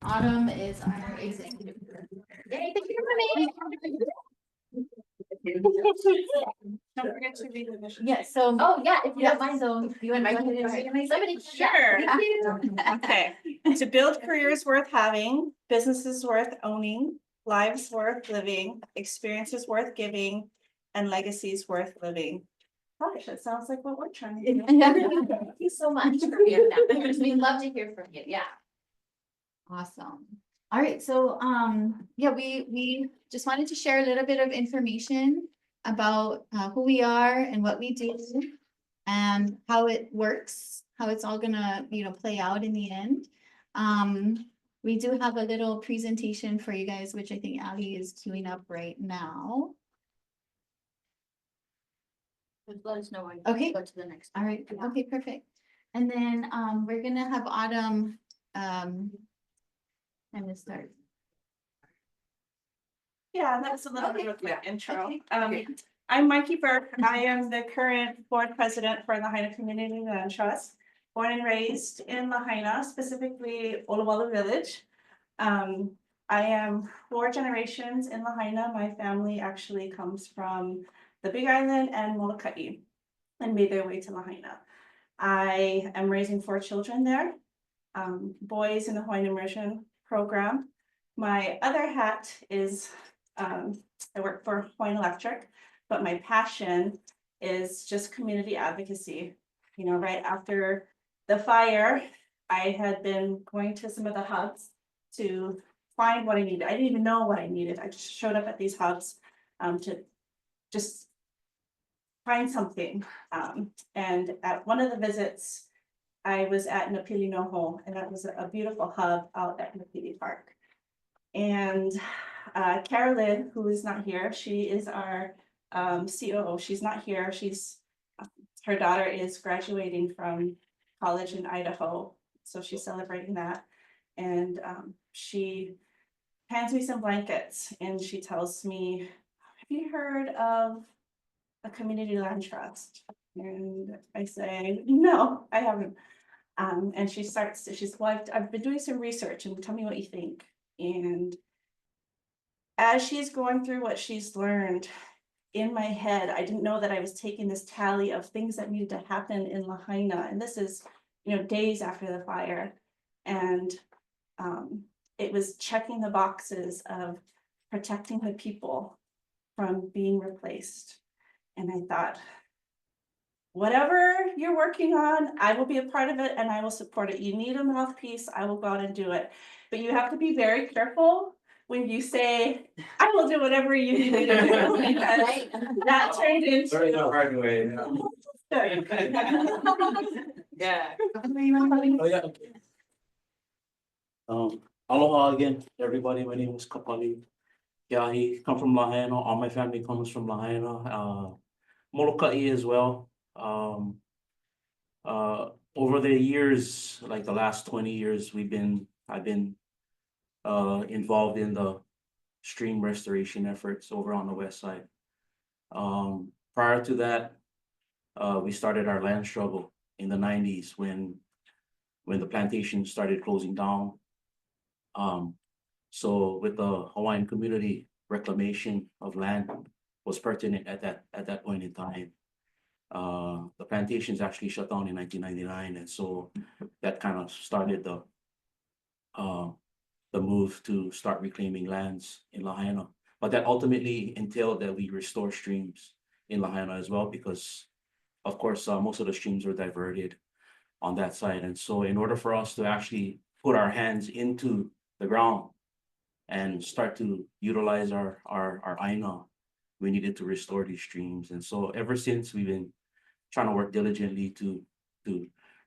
Autumn is our executive director. Yay, thank you Don't forget to read the mission. Yes, so. Oh, yeah, if you Yeah, don't mind. so you want to go ahead and read it? Somebody, Yeah, sure. thank you. Okay, to build careers worth having, businesses worth owning, lives worth living, experiences worth giving, and legacies worth living. Gosh, that sounds like what we're trying to do. Thank you so much for being that. We'd love to hear from you. Yeah. Awesome. All right, so yeah, we just wanted to share a little bit of information about who we are and what we do and how it works, how it's all gonna, play out in the end. We do have a little presentation for you guys, which I think Ali is queuing up right now. Just let us know when. Okay. you Go to the next. All right, okay, perfect. And then we're gonna have Autumn time to start. Yeah, that's a little bit of Okay. an intro. Okay. I'm Mikey Burke. I am the current board president for Lahaina Community Land Trust. Born and raised in Lahaina, specifically Olawala Village. I am 4 generations in Lahaina. My family actually comes from the Big Island and Molokai and made their way to Lahaina. I am raising 4 children there, boys in the Hawaiian immersion program. My other hat is I work for Hawaiian Electric, but my passion is just community advocacy. You know, right after the fire, I had been going to some of the hubs to find what I needed. I didn't even know what I needed. I just showed up at these hubs to just find something. And at one of the visits, I was at Napili Noho, and that was a beautiful hub out at Napili Park. And Carolyn, who is not here, she is our COO. She's not here. Her daughter is graduating from college in Idaho, so she's celebrating that. And she hands me some blankets and she tells me, have you heard of a community land trust? And I say, no, I haven't. And she's well, I've been doing some research and tell me what you think. And as she's going through what she's learned, in my head, I didn't know that I was taking this tally of things that needed to happen in Lahaina. And this is, days after the fire. And it was checking the boxes of protecting the people from being replaced. And I thought, whatever you're working on, I will be a part of it and I will support it. You need a mouthpiece, I will go out and do it. But you have to be very careful when you say, I will do whatever you need me to do. Because that turned into. Learning the hard way. Yeah. Oh, yeah. Aloha again, everybody. My name is Kapali. Yeah, he come from Lahaina. All my family comes from Lahaina. Molokai as well. Over the years, like the last 20 years, I've been involved in the stream restoration efforts over on the west side. Prior to that, we started our land struggle in the 90s when the plantation started closing down. So with the Hawaiian community, reclamation of land was pertinent at that point in time. The plantations actually shut down in 1999, and so that kind of started the move to start reclaiming lands in Lahaina. But that ultimately entailed that we restore streams in Lahaina as well, because of course most of the streams were diverted on that side. And so in order for us to actually put our hands into the ground and start to utilize our aina, we needed to restore these streams. And so ever since, we've been trying to work diligently to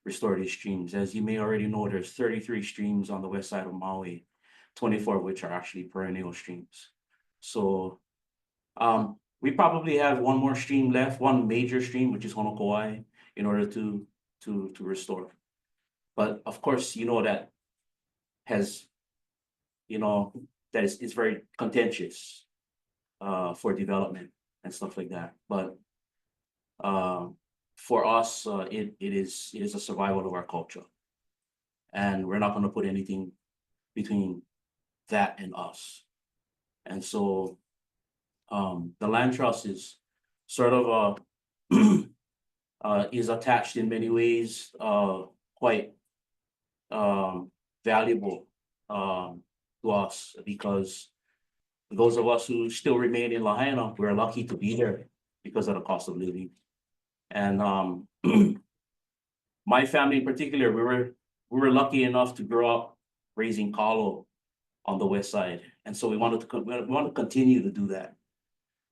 restore these streams. As you may already know, there's 33 streams on the west side of Maui, 24 of which are actually perennial streams. So we probably have one more stream left, one major stream, which is Honokowai, in order to restore. But of course, that has, that is very contentious for development and stuff like that. But for us, it is a survival of our culture, and we're not going to put anything between that and us. And so the land trust is sort of is attached in many ways, quite valuable to us, because those of us who still remain in Lahaina, we're lucky to be there because of the cost of living. And my family in particular, we were lucky enough to grow up raising kalo on the west side, and so we want to continue to do that.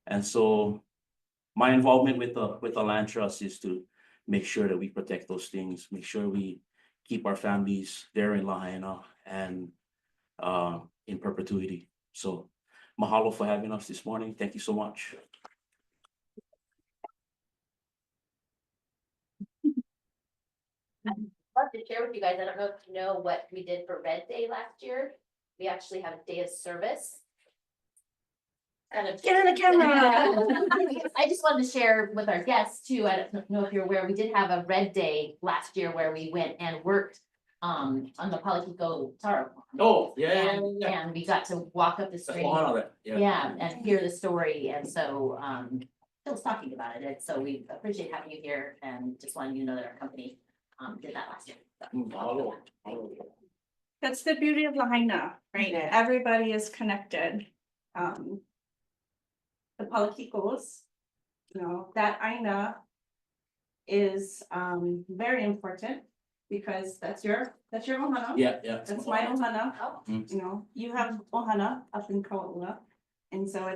And so my involvement with the land trust is to make sure that we protect those things, make sure we keep our families there in Lahaina and in perpetuity. So mahalo for having us this morning. Thank you so much. Love to share with you guys. I don't know if you know what we did for Red Day last year. We actually had a day of service. Kind of. Get in the camera. I just wanted to share with our guests too. I don't know if you're aware, we did have a Red Day last year where we went and worked on the Palakiko Taro. Oh, And we got to walk up the street. Yeah, and hear the story. And so Phil's talking about it. And so we appreciate having you here and just wanted you to know that our company did that last year. So, That's the beauty of Lahaina, right? Everybody is connected. The Palakikos, that aina is very important because that's your ohana. Yeah. That's my ohana. Oh, You have ohana up in Kaua. And so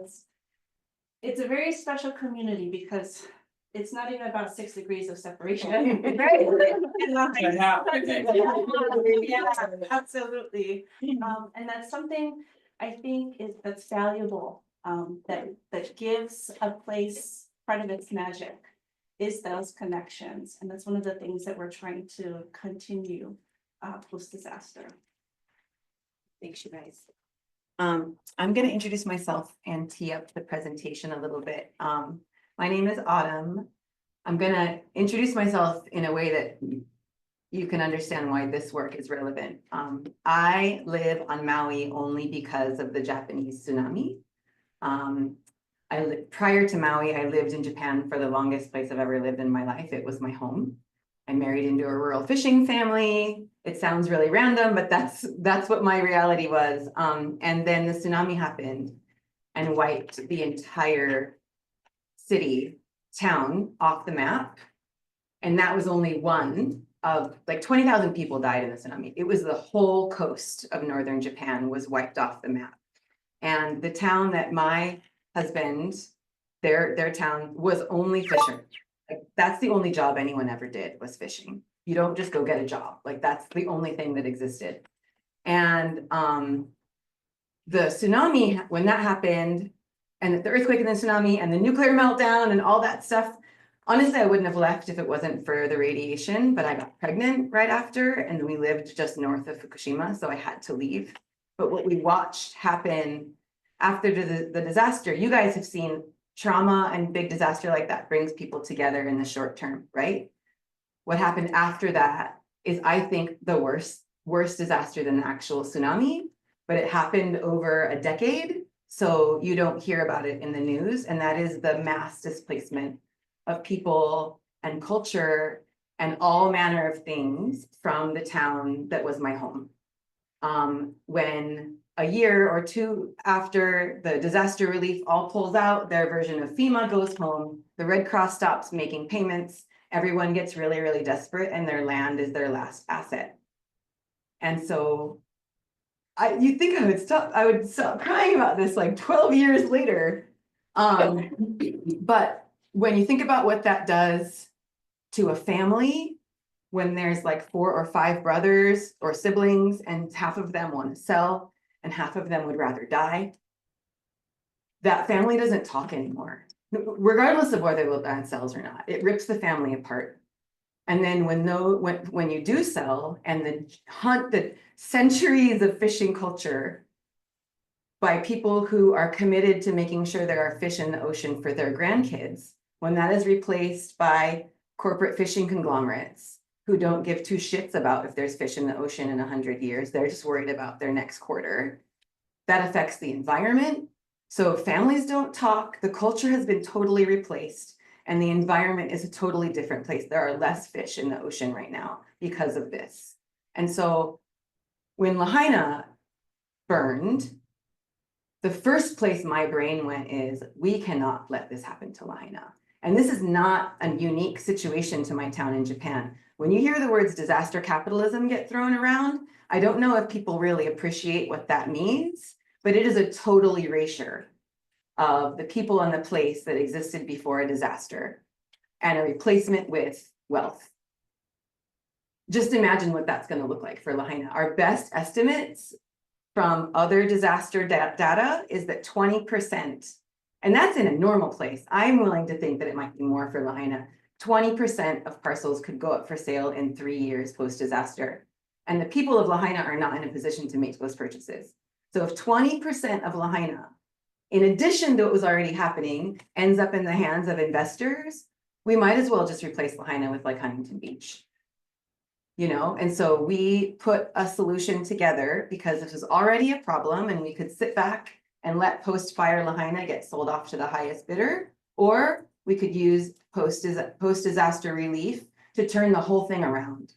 it's a very special community because it's not even about 6 degrees of separation. Yeah, absolutely. And that's something I think that's valuable, that gives a place part of its magic is those connections. And that's one of the things that we're trying to continue post-disaster. Thanks, you guys. I'm gonna introduce myself and tee up the presentation a little bit. My name is Autumn. I'm gonna introduce myself in a way that you can understand why this work is relevant. I live on Maui only because of the Japanese tsunami. Prior to Maui, I lived in Japan for the longest place I've ever lived in my life. It was my home. I married into a rural fishing family. It sounds really random, but that's what my reality was. And then the tsunami happened and wiped the entire town off the map. And that was only one of like 20,000 people died in the tsunami. It was the whole coast of northern Japan was wiped off the map. And the town that my husband, their town was only fishing. Like that's the only job anyone ever did was fishing. You don't just go get a job. Like that's the only thing that existed. And the tsunami, when that happened, and the earthquake and the tsunami and the nuclear meltdown and all that stuff, honestly, I wouldn't have left if it wasn't for the radiation, but I got pregnant right after and we lived just north of Fukushima, so I had to leave. But what we watched happen after the disaster, you guys have seen trauma and big disaster like that brings people together in the short term, right? What happened after that is, I think, the worst disaster than the actual tsunami, but it happened over a decade. So you don't hear about it in the news, and that is the mass displacement of people and culture and all manner of things from the town that was my home. When a year or two after the disaster relief all pulls out, their version of FEMA goes home, the Red Cross stops making payments, everyone gets really, really desperate, and their land is their last asset. And so you'd think I would stop crying about this like 12 years later. But when you think about what that does to a family, when there's like 4 or 5 brothers or siblings and half of them want to sell and half of them would rather die, that family doesn't talk anymore, regardless of whether the land sells or not. It rips the family apart. And then when you do sell and the centuries of fishing culture by people who are committed to making sure there are fish in the ocean for their grandkids, when that is replaced by corporate fishing conglomerates who don't give two shits about if there's fish in the ocean in 100 years. They're just worried about their next quarter. That affects the environment. So families don't talk, the culture has been totally replaced, and the environment is a totally different place. There are less fish in the ocean right now because of this. And so when Lahaina burned, the first place my brain went is, we cannot let this happen to Lahaina. And this is not a unique situation to my town in Japan. When you hear the words disaster capitalism get thrown around, I don't know if people really appreciate what that means, but it is a total erasure of the people and the place that existed before a disaster and a replacement with wealth. Just imagine what that's going to look like for Lahaina. Our best estimates from other disaster data is that 20%, and that's in a normal place. I'm willing to think that it might be more for Lahaina. 20% of parcels could go up for sale in 3 years post-disaster. And the people of Lahaina are not in a position to make those purchases. So if 20% of Lahaina, in addition to what was already happening, ends up in the hands of investors, we might as well just replace Lahaina with like Huntington Beach. You know, and so we put a solution together because this was already a problem, and we could sit back and let post-fire Lahaina get sold off to the highest bidder, or we could use post-disaster relief to turn the whole thing around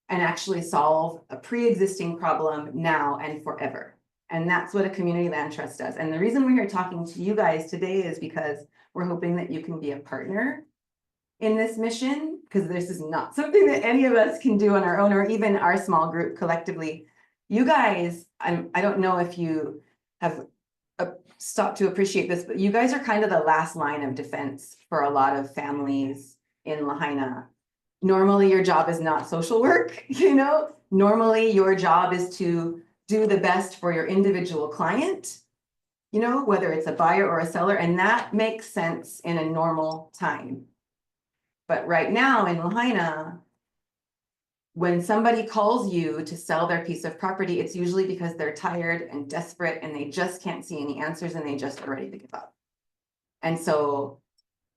and actually solve a pre-existing problem now and forever. And that's what a community land trust does. And the reason we're here talking to you guys today is because we're hoping that you can be a partner in this mission, because this is not something that any of us can do on our own, or even our small group collectively. You guys, I don't know if you have stopped to appreciate this, but you guys are kind of the last line of defense for a lot of families in Lahaina. Normally, your job is not social work, you know? Normally, your job is to do the best for your individual client, you know, whether it's a buyer or a seller, and that makes sense in a normal time. But right now in Lahaina, when somebody calls you to sell their piece of property, it's usually because they're tired and desperate and they just can't see any answers and they just are ready to give up. And so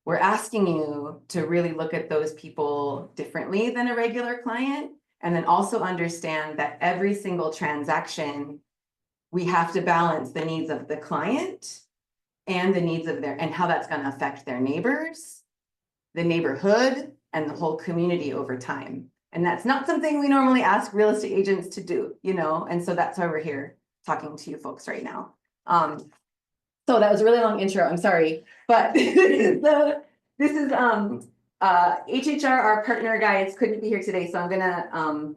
we're asking you to really look at those people differently than a regular client, and then also understand that every single transaction, we have to balance the needs of the client and the needs of and how that's going to affect their neighbors, the neighborhood, and the whole community over time. And that's not something we normally ask real estate agents to do, you know, and so that's why we're here talking to you folks right now. So that was a really long intro, I'm sorry, but this is HHR, our partner guys, couldn't be here today, so I'm gonna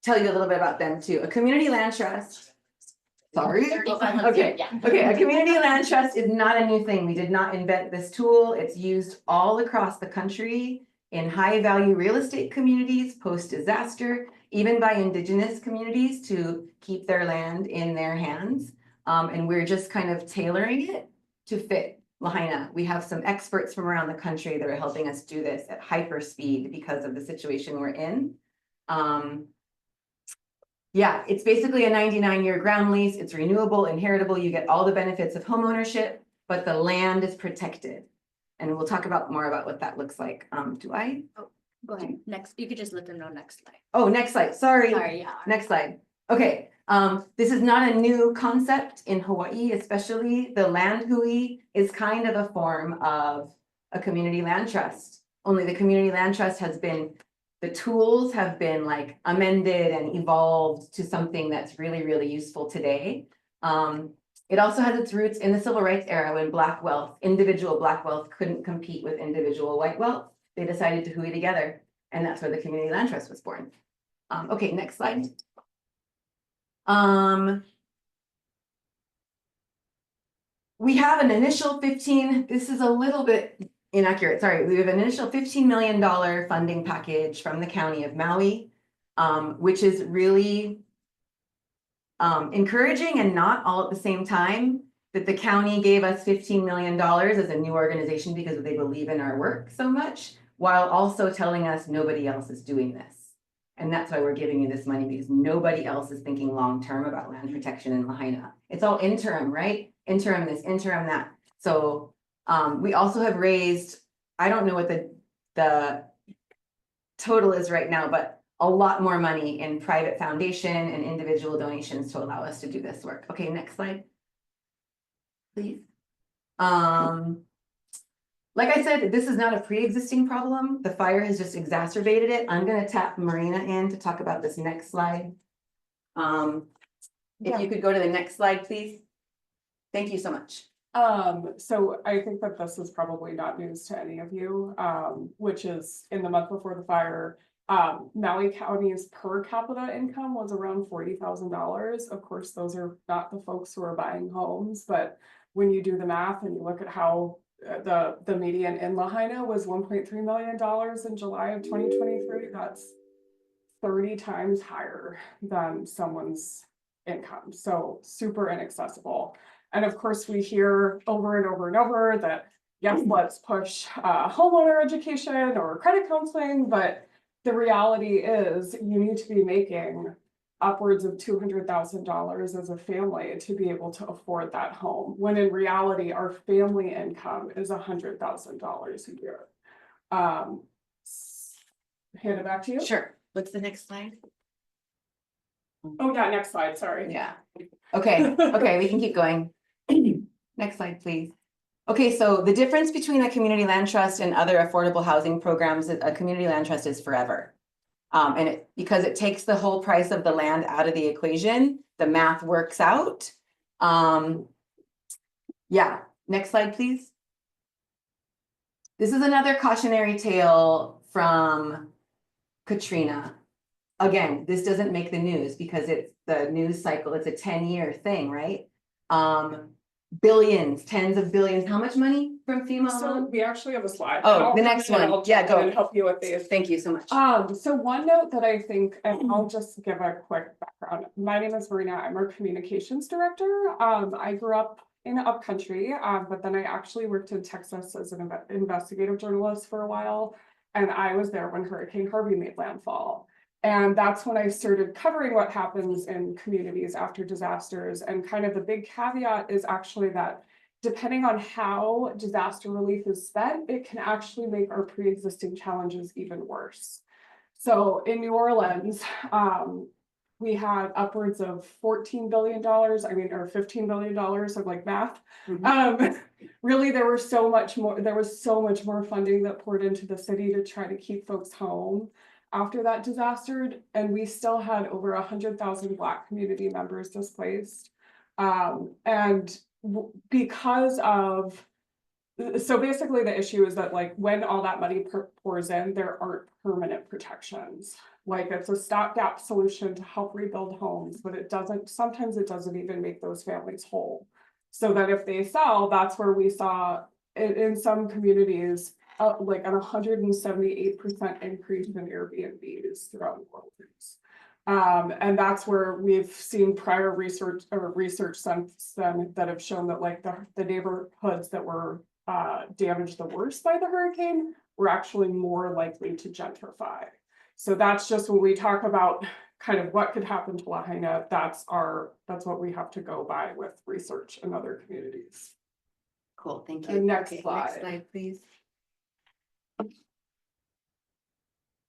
tell you a little bit about them too. A community land trust. Sorry. Okay. Yeah. Okay, a community land trust is not a new thing. We did not invent this tool. It's used all across the country in high value real estate communities post-disaster, even by indigenous communities to keep their land in their hands. And we're just kind of tailoring it to fit Lahaina. We have some experts from around the country that are helping us do this at hyper speed because of the situation we're in. Yeah, it's basically a 99-year ground lease. It's renewable, inheritable. You get all the benefits of home ownership, but the land is protected. And we'll talk more about what that looks like. Do I? Go ahead, next, you could just let them know next slide. Oh, next slide. Sorry. Sorry, yeah. Next slide. Okay, this is not a new concept in Hawaii, especially the land hui is kind of a form of a community land trust. Only the community land trust has been, the tools have been like amended and evolved to something that's really, really useful today. It also has its roots in the civil rights era when Black wealth, individual Black wealth couldn't compete with individual white wealth. They decided to hui together, and that's where the community land trust was born. Okay, next slide. We have an initial 15, this is a little bit inaccurate, sorry. We have an initial $15 million funding package from the county of Maui, which is really encouraging and not all at the same time, that the county gave us $15 million as a new organization because they believe in our work so much, while also telling us nobody else is doing this. And that's why we're giving you this money, because nobody else is thinking long-term about land protection in Lahaina. It's all interim, right? Interim this, interim that. So we also have raised, I don't know what the total is right now, but a lot more money in private foundation and individual donations to allow us to do this work. Okay, next slide. Please. Like I said, this is not a pre-existing problem. The fire has just exacerbated it. I'm gonna tap Marina in to talk about this next slide. If you could go to the next slide, please. Thank you so much. So I think that this is probably not news to any of you, which is in the month before the fire. Maui County's per capita income was around $40,000. Of course, those are not the folks who are buying homes, but when you do the math and you look at how the median in Lahaina was $1.3 million in July of 2023, that's 30 times higher than someone's income. So super inaccessible. And of course, we hear over and over and over that, yes, let's push homeowner education or credit counseling, but the reality is you need to be making upwards of $200,000 as a family to be able to afford that home, when in reality, our family income is $100,000 a year. Hand it back to you. Sure. What's the next slide? Oh, yeah, next slide, sorry. Yeah. Okay, okay, we can keep going. Next slide, please. Okay, so the difference between a community land trust and other affordable housing programs, a community land trust is forever. And because it takes the whole price of the land out of the equation, the math works out. Yeah, next slide, please. This is another cautionary tale from Katrina. Again, this doesn't make the news because it's the news cycle, it's a 10-year thing, right? Billions, tens of billions, how much money from FEMA So alone? we actually have a slide. Oh, I'll the come next in and one. I'll Yeah, jump in go. and help you with these. Thank you so much. So one note that I think, and I'll just give a quick background. My name is Marina. I'm our communications director. I grew up in upcountry, but then I actually worked in Texas as an investigative journalist for a while. And I was there when Hurricane Harvey made landfall. And that's when I started covering what happens in communities after disasters. And kind of the big caveat is actually that depending on how disaster relief is spent, it can actually make our pre-existing challenges even worse. So in New Orleans, we had upwards of $14 billion, or $15 billion of like math. Really, there was so much more funding that poured into the city to try to keep folks home after that disaster. And we still had over 100,000 Black community members displaced. Because of, so basically the issue is that like when all that money pours in, there aren't permanent protections. Like it's a stopgap solution to help rebuild homes, but sometimes it doesn't even make those families whole. So that if they sell, that's where we saw in some communities, like an 178% increase in Airbnbs throughout New Orleans. And that's where we've seen prior research since then that have shown that like the neighborhoods that were damaged the worst by the hurricane were actually more likely to gentrify. So that's just when we talk about kind of what could happen to Lahaina, that's what we have to go by with research in other communities. Cool, thank you. And next Okay, slide. Next slide, please.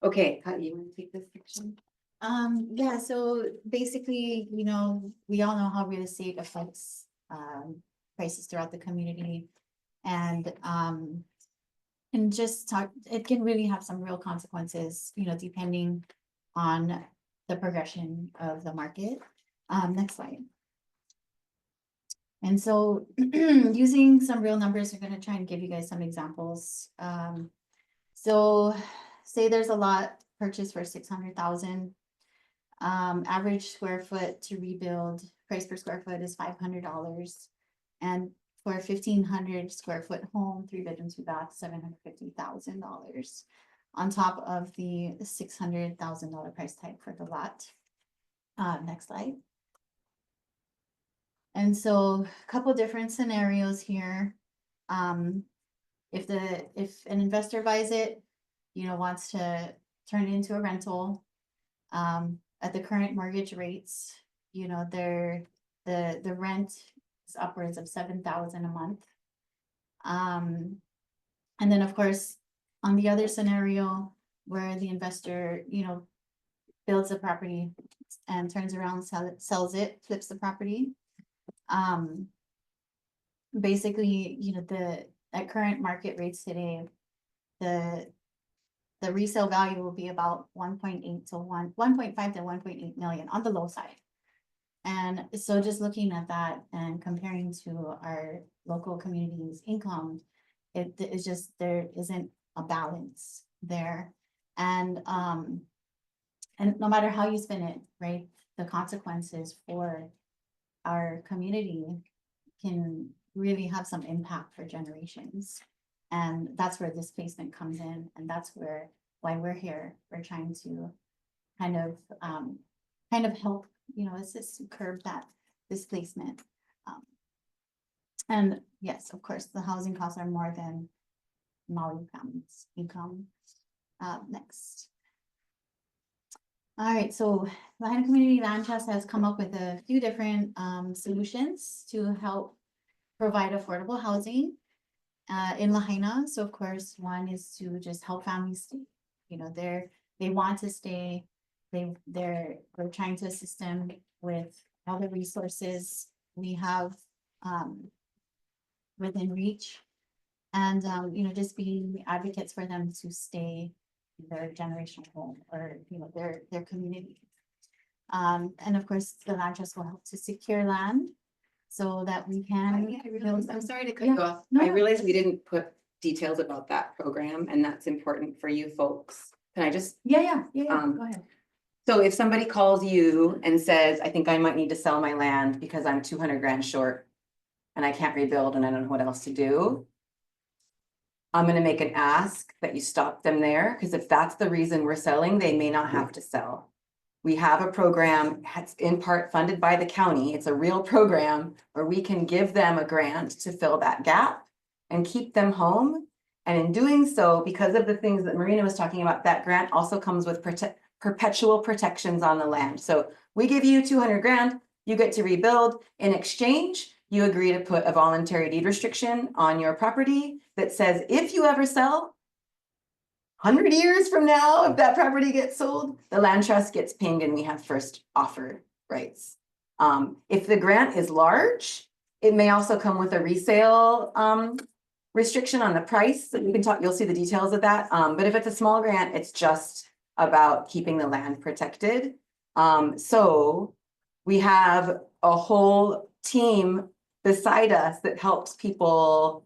Okay, how do you want to take this section? Yeah, so basically, we all know how real estate affects prices throughout the community. And it can really have some real consequences, depending on the progression of the market. Next slide. And so using some real numbers, we're going to try and give you guys some examples. So say there's a lot purchased for 600,000. Average square foot to rebuild, price per square foot is $500. And for a 1,500 square foot home, 3 bedrooms, 2 baths, $750,000 on top of the $600,000 price tag for the lot. Next slide. And so a couple different scenarios here. If an investor buys it, wants to turn it into a rental, at the current mortgage rates, the rent is upwards of $7,000 a month. And then of course, on the other scenario, where the investor, builds a property and turns around, sells it, flips the property. Basically, at current market rates today, the resale value will be about 1.5 to 1.8 million on the low side. And so just looking at that and comparing to our local community's income, it is just, there isn't a balance there. And no matter how you spin it, right, the consequences for our community can really have some impact for generations. And that's where this placement comes in, and that's why we're here. We're trying to kind of help, assist to curb that displacement. And yes, of course, the housing costs are more than Maui family's income. Next. All right, so Lahaina Community Land Trust has come up with a few different solutions to help provide affordable housing in Lahaina. So of course, one is to just help families stay. They want to stay. We're trying to assist them with all the resources we have within reach, and just being advocates for them to stay in their generational home or their community. And of course, the land trust will help to secure land so that we can. I'm sorry to cut Yeah. you off. No, I no. realized we didn't put details about that program, and that's important for you folks. Can I just, Yeah, Um, go ahead. so if somebody calls you and says, I think I might need to sell my land because I'm 200 grand short and I can't rebuild and I don't know what else to do, I'm gonna make an ask that you stop them there, because if that's the reason we're selling, they may not have to sell. We have a program, it's in part funded by the county. It's a real program where we can give them a grant to fill that gap and keep them home. And in doing so, because of the things that Marina was talking about, that grant also comes with perpetual protections on the land. So we give you 200 grand, you get to rebuild. In exchange, you agree to put a voluntary deed restriction on your property that says if you ever sell, 100 years from now, if that property gets sold, the land trust gets pinged and we have first offer rights. If the grant is large, it may also come with a resale restriction on the price. You can talk, you'll see the details of that. But if it's a small grant, it's just about keeping the land protected. So we have a whole team beside us that helps people.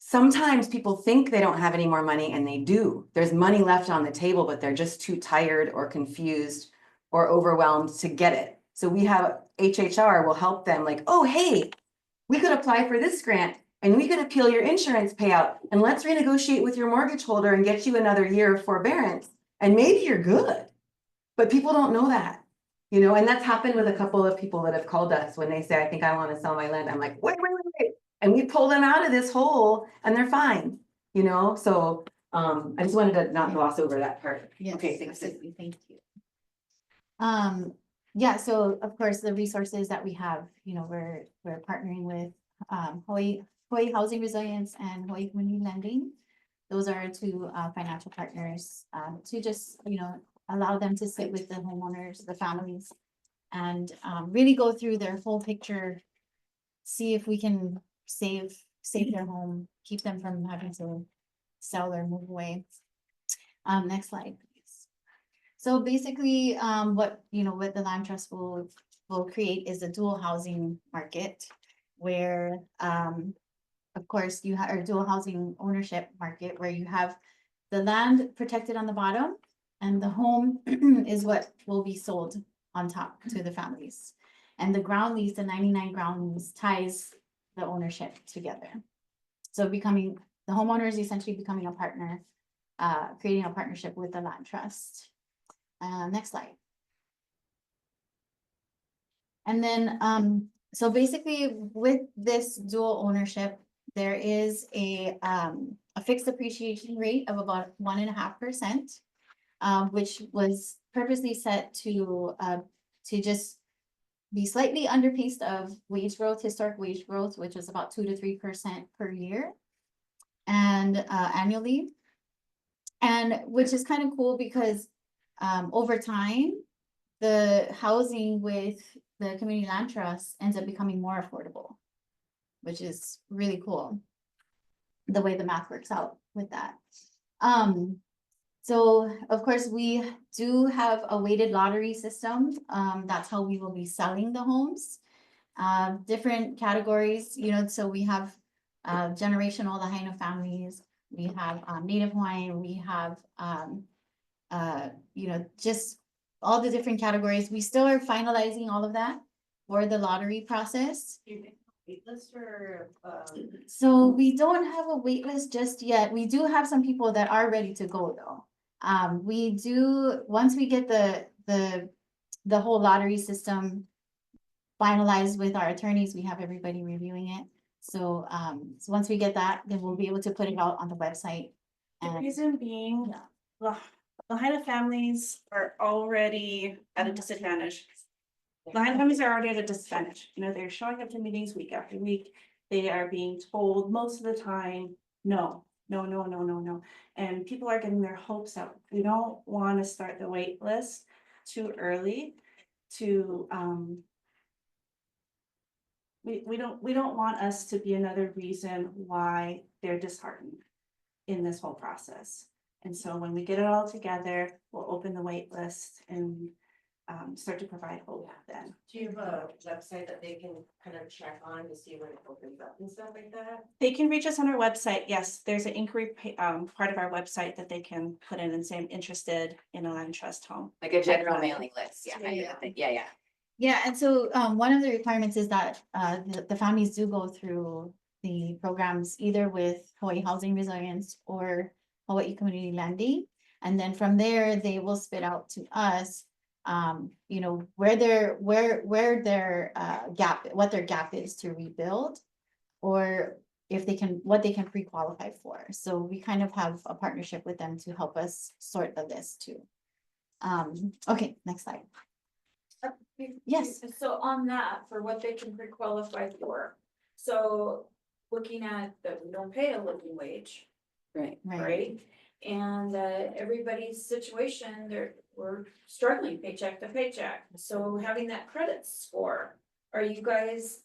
Sometimes people think they don't have any more money and they do. There's money left on the table, but they're just too tired or confused or overwhelmed to get it. So we have HHR will help them like, oh, hey, we could apply for this grant and we could appeal your insurance payout and let's renegotiate with your mortgage holder and get you another year of forbearance. And maybe you're good, but people don't know that, and that's happened with a couple of people that have called us when they say, I think I want to sell my land. I'm like, wait. And we pull them out of this hole and they're fine, so I just wanted to not gloss over that part. Yes, Okay, thanks. absolutely, thank you. Yeah, so of course, the resources that we have, we're partnering with Hawaii Housing Resilience and Hawaii Community Lending. Those are our two financial partners to just, allow them to sit with the homeowners, the families, and really go through their whole picture, see if we can save their home, keep them from having to sell or move away. Next slide, please. So basically, what the land trust will create is a dual housing market where, of course, you have a dual housing ownership market where you have the land protected on the bottom and the home is what will be sold on top to the families. And the ground lease, the 99 ground lease, ties the ownership together. So the homeowner is essentially becoming a partner, creating a partnership with the land trust. Next slide. And then, so basically with this dual ownership, there is a fixed appreciation rate of about 1.5%, which was purposely set to just be slightly underpaced of wage growth, historic wage growth, which is about 2 to 3% per year and annually. And which is kind of cool because over time, the housing with the community land trust ends up becoming more affordable, which is really cool. The way the math works out with that. So of course, we do have a weighted lottery system. That's how we will be selling the homes. Different categories, you know, so we have generational Lahaina families, we have Native Hawaiian, we have you know, just all the different categories. We still are finalizing all of that for the lottery process. Waitlist or, So we don't have a wait list just yet. We do have some people that are ready to go though. We do, once we get the whole lottery system finalized with our attorneys, we have everybody reviewing it. So, so once we get that, then we'll be able to put it out on the website. The And reason being, Lahaina families are already at a disadvantage. Lahaina families are already at a disadvantage, you know, they're showing up to meetings week after week. They are being told most of the time, no, no, no, no, no, no. And people are getting their hopes up. We don't want to start the wait list too early to, we don't want us to be another reason why they're disheartened in this whole process. And so when we get it all together, we'll open the wait list and start to provide hope then. do you have a website that they can kind of check on to see when it opens up and stuff like that? They can reach us on our website. Yes, there's an inquiry part of our website that they can put in and say, I'm interested in a land trust home. Like a general mailing list. Yeah. Yeah. yeah, and so one of the requirements is that the families do go through the programs either with Hawaii Housing Resilience or Hawaii Community Lending. And then from there, they will spit out to us you know, where their gap, what their gap is to rebuild, or if they can, what they can pre-qualify for. So we kind of have a partnership with them to help us sort the list too. Okay, next slide. Yes. So on that, for what they can pre-qualify for, so looking at that we don't pay a living wage, Right. right? And everybody's situation, we're struggling paycheck to paycheck, so having that credit score, are you guys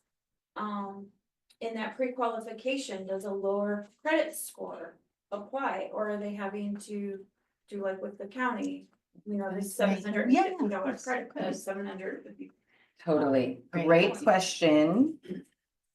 in that pre-qualification, does a lower credit score apply, or are they having to do like with the county? You know, this Right. $750 Yeah, of course. credit card, $750. Totally. Great. Great question.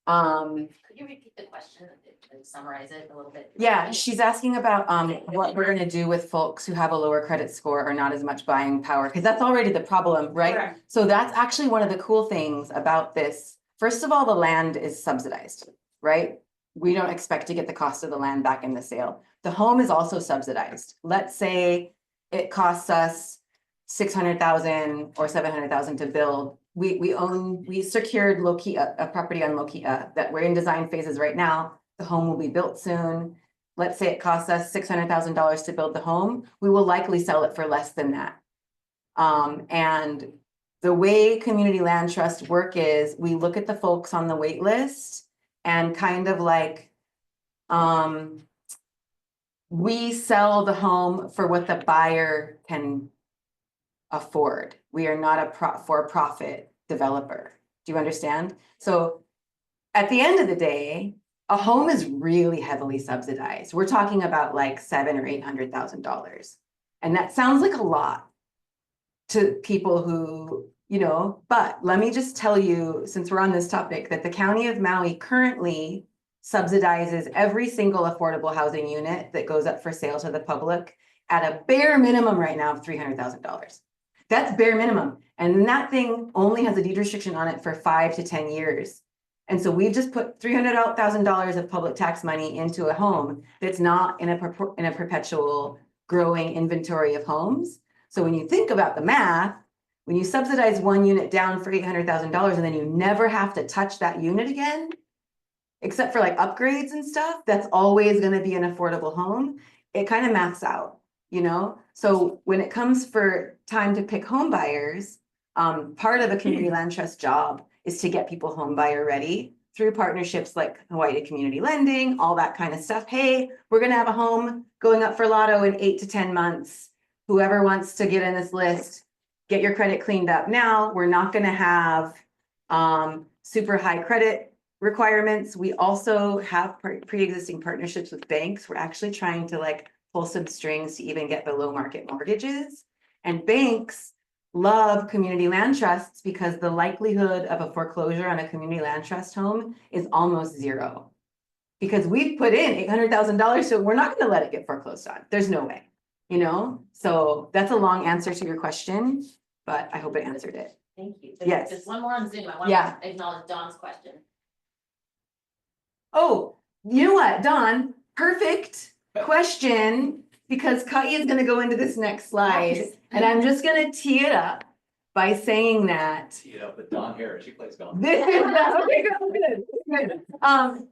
Could you repeat the question and summarize it a little bit? Yeah, she's asking about what we're gonna do with folks who have a lower credit score or not as much buying power, because that's already the problem, right? Correct. So that's actually one of the cool things about this. First of all, the land is subsidized, right? We don't expect to get the cost of the land back in the sale. The home is also subsidized. Let's say it costs us 600,000 or 700,000 to build. We secured Lokia, a property on Lokia that we're in design phases right now. The home will be built soon. Let's say it costs us $600,000 to build the home. We will likely sell it for less than that. And the way community land trust work is we look at the folks on the wait list and kind of like, we sell the home for what the buyer can afford. We are not a for-profit developer. Do you understand? So at the end of the day, a home is really heavily subsidized. We're talking about like $700,000 or $800,000. And that sounds like a lot to people who, you know, but let me just tell you, since we're on this topic, that the County of Maui currently subsidizes every single affordable housing unit that goes up for sale to the public at a bare minimum right now of $300,000. That's bare minimum. And that thing only has a deed restriction on it for 5 to 10 years. And so we've just put $300,000 of public tax money into a home that's not in a perpetual growing inventory of homes. So when you think about the math, when you subsidize one unit down for $800,000 and then you never have to touch that unit again, except for like upgrades and stuff, that's always going to be an affordable home. It kind of maths out, you know? So when it comes for time to pick home buyers, part of a community land trust job is to get people home buyer ready through partnerships like Hawaii Community Lending, all that kind of stuff. Hey, we're gonna have a home going up for lotto in 8 to 10 months. Whoever wants to get in this list, get your credit cleaned up now. We're not gonna have super high credit requirements. We also have pre-existing partnerships with banks. We're actually trying to like pull some strings to even get below market mortgages. And banks love community land trusts because the likelihood of a foreclosure on a community land trust home is almost zero. Because we've put in $800,000, so we're not gonna let it get foreclosed on. There's no way, you know? So that's a long answer to your question, but I hope it answered it. Thank you. Yes. There's one more on Zoom. I want Yeah. to acknowledge Dawn's question. Oh, you know what, Dawn, perfect question, because Katya is gonna go into this next slide, and I'm just gonna tee it up by saying that You know, but Dawn Harris, she plays golf. this is, okay, good.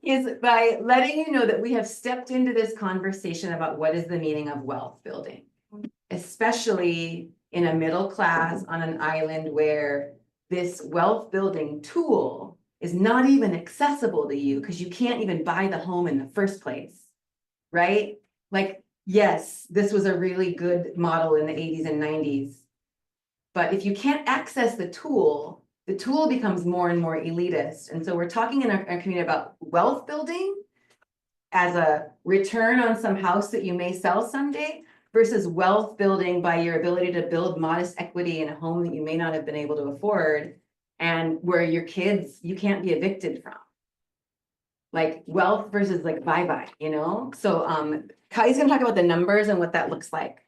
Is by letting you know that we have stepped into this conversation about what is the meaning of wealth building. Especially in a middle class on an island where this wealth building tool is not even accessible to you because you can't even buy the home in the first place. Right? Like, yes, this was a really good model in the 80s and 90s. But if you can't access the tool becomes more and more elitist. And so we're talking in our community about wealth building as a return on some house that you may sell someday versus wealth building by your ability to build modest equity in a home that you may not have been able to afford and where your kids, you can't be evicted from. Like wealth versus like bye-bye, you know? So Kai's gonna talk about the numbers and what that looks like.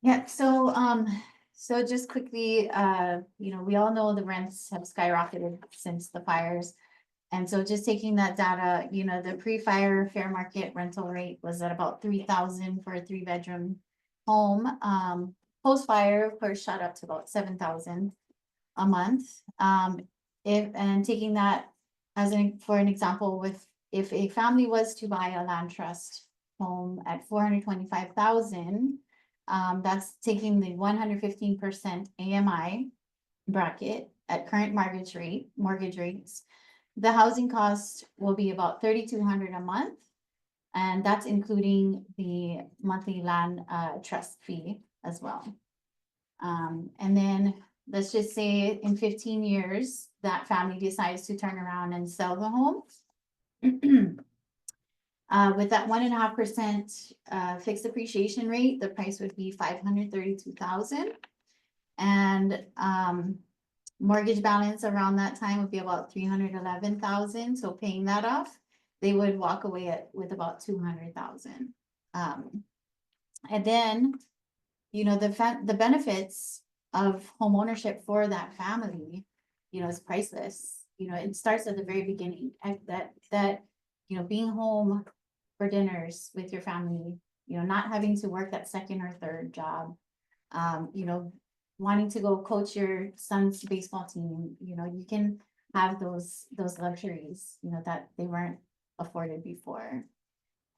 Yeah, so just quickly, you know, we all know the rents have skyrocketed since the fires. And so just taking that data, you know, the pre-fire fair market rental rate was at about 3,000 for a 3-bedroom home. Post-fire, of course, shot up to about 7,000 a month. And taking that as for an example, if a family was to buy a land trust home at 425,000, that's taking the 115% AMI bracket at current mortgage rates. The housing cost will be about 3,200 a month, and that's including the monthly land trust fee as well. And then let's just say in 15 years, that family decides to turn around and sell the home. With that 1.5% fixed appreciation rate, the price would be 532,000. And mortgage balance around that time would be about 311,000. So paying that off, they would walk away with about 200,000. And then, you know, the benefits of home ownership for that family, you know, is priceless. You know, it starts at the very beginning. That you know, being home for dinners with your family, you know, not having to work that second or third job, you know, wanting to go coach your son's baseball team, you know, you can have those luxuries, you know, that they weren't afforded before.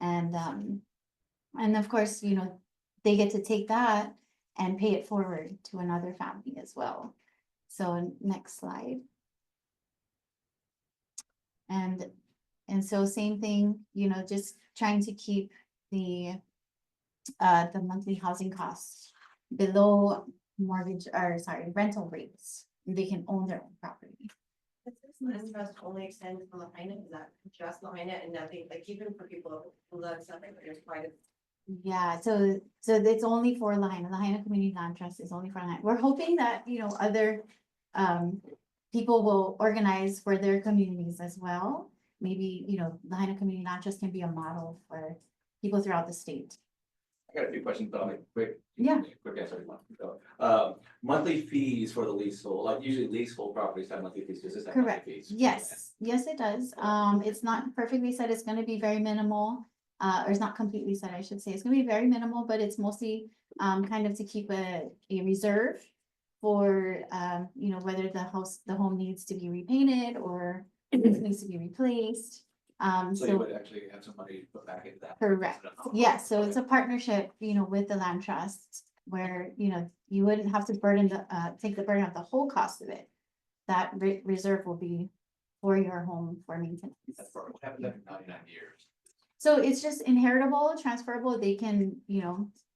And of course, you know, they get to take that and pay it forward to another family as well. So next slide. And so same thing, you know, just trying to keep the monthly housing costs below rental rates. They can own their own property. Does this land trust only extend from Lahaina? Is that just Lahaina and nothing, like even for people who live something, but there's quite a. Yeah, so it's only for Lahaina. Lahaina Community Land Trust is only for Lahaina. We're hoping that, you know, other people will organize for their communities as well. Maybe, you know, Lahaina Community Land Trust can be a model for people throughout the state. I got a few questions, but I'll make quick. Yeah. Quick answer. Monthly fees for the leasehold, like usually leasehold properties have monthly fees, does this have monthly Correct. fees? Yes, it does. It's not perfectly said. It's gonna be very minimal. Or it's not completely said, I should say. It's gonna be very minimal, but it's mostly kind of to keep a reserve for you know, whether the home needs to be repainted or it needs to be replaced. So you would actually have some money put back into that. Correct. Yes, so it's a partnership, you know, with the land trust where, you know, you wouldn't have to take the burden of the whole cost of it. That reserve will be for your home for maintenance. That's for, what happened after 99 years? So it's just inheritable, transferable, they can,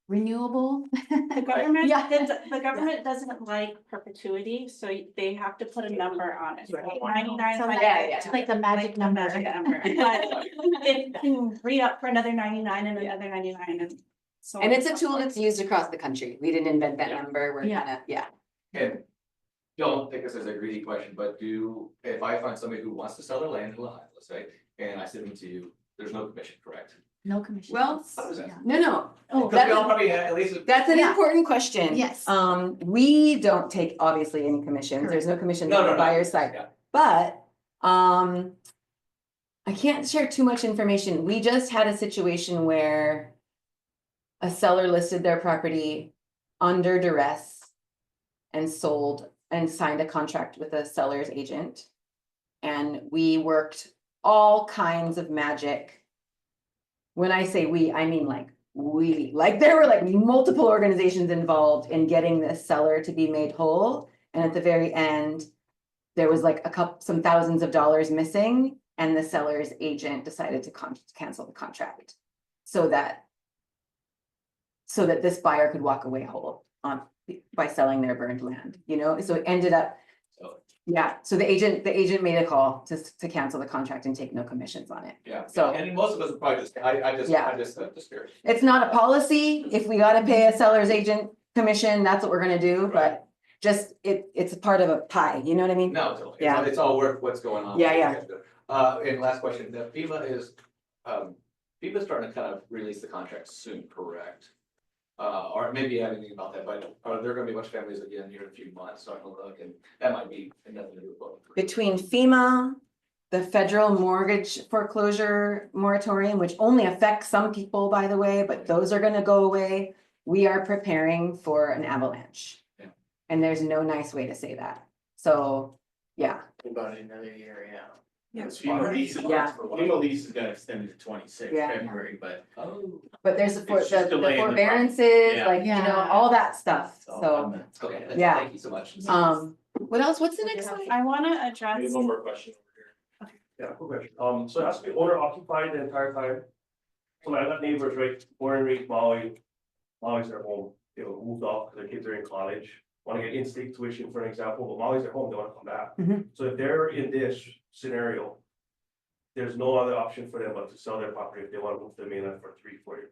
renewable. The government, Yeah. the government doesn't like perpetuity, so they have to put a number on it. Right. 99 is So like. it's like the magic number. Magic number. But it can re-up for another 99 and another 99 and so. And on it's a so tool forth. that's used across the country. We didn't invent that Yeah. number. We're Yeah. kind of, yeah. And don't take this as a greedy question, but if I find somebody who wants to sell their land in Ohio, let's say, and I send them to you, there's no commission, correct? No commission. Well, How does that- Yeah. no. Oh, Because we all probably at least. That's an Yeah. important question. Yes. We don't take obviously any commissions. There's no commissions No, on no, the no. buyer's side. Yeah. But, I can't share too much information. We just had a situation where a seller listed their property under duress and sold and signed a contract with a seller's agent. And we worked all kinds of magic. When I say we, I mean like there were like multiple organizations involved in getting this seller to be made whole. And at the very end, there was like some thousands of dollars missing, and the seller's agent decided to cancel the contract so that this buyer could walk away whole by selling their burned land, so it ended up. Yeah, so the agent made a call to cancel the contract and take no commissions on it. Yeah, So- and most of us would probably just, Yeah. just curious. It's not a policy. If we gotta pay a seller's agent commission, that's what we're gonna do, but just it's a part of a pie, you know what I mean? No, totally. Yeah. It's all work, what's going on. Yeah. And last question, the FEMA's starting to kind of release the contract soon, correct? Or maybe you have anything about that, but are there gonna be a bunch of families again here in a few months, starting to look, and that might be nothing to do with what. Between FEMA, the federal mortgage foreclosure moratorium, which only affects some people, by the way, but those are gonna go away. We are preparing for an avalanche. Yeah. And there's no nice way to say that. So, yeah, About another year, yeah. Yeah. FEMA lease, Yeah. FEMA lease is gonna extend to 26 Yeah. February, but. Oh. but there's It's just the delaying the forbearances, Yeah. like, Yeah. all that stuff, so so, I'm- Okay, Yeah. thank you so much. what else? What's the next one? I wanna address. Maybe one more question over here. Yeah, quick question. So it has to be owner occupied the entire time. So I got neighbors, right, born and raised Maui. Maui's their home, moved off because their kids are in college, want to get in-state tuition, for an example, but Maui's their home, they want to come back. Mhm. So if they're in this scenario, there's no other option for them but to sell their property if they want to move to the mainland for 3-4 years.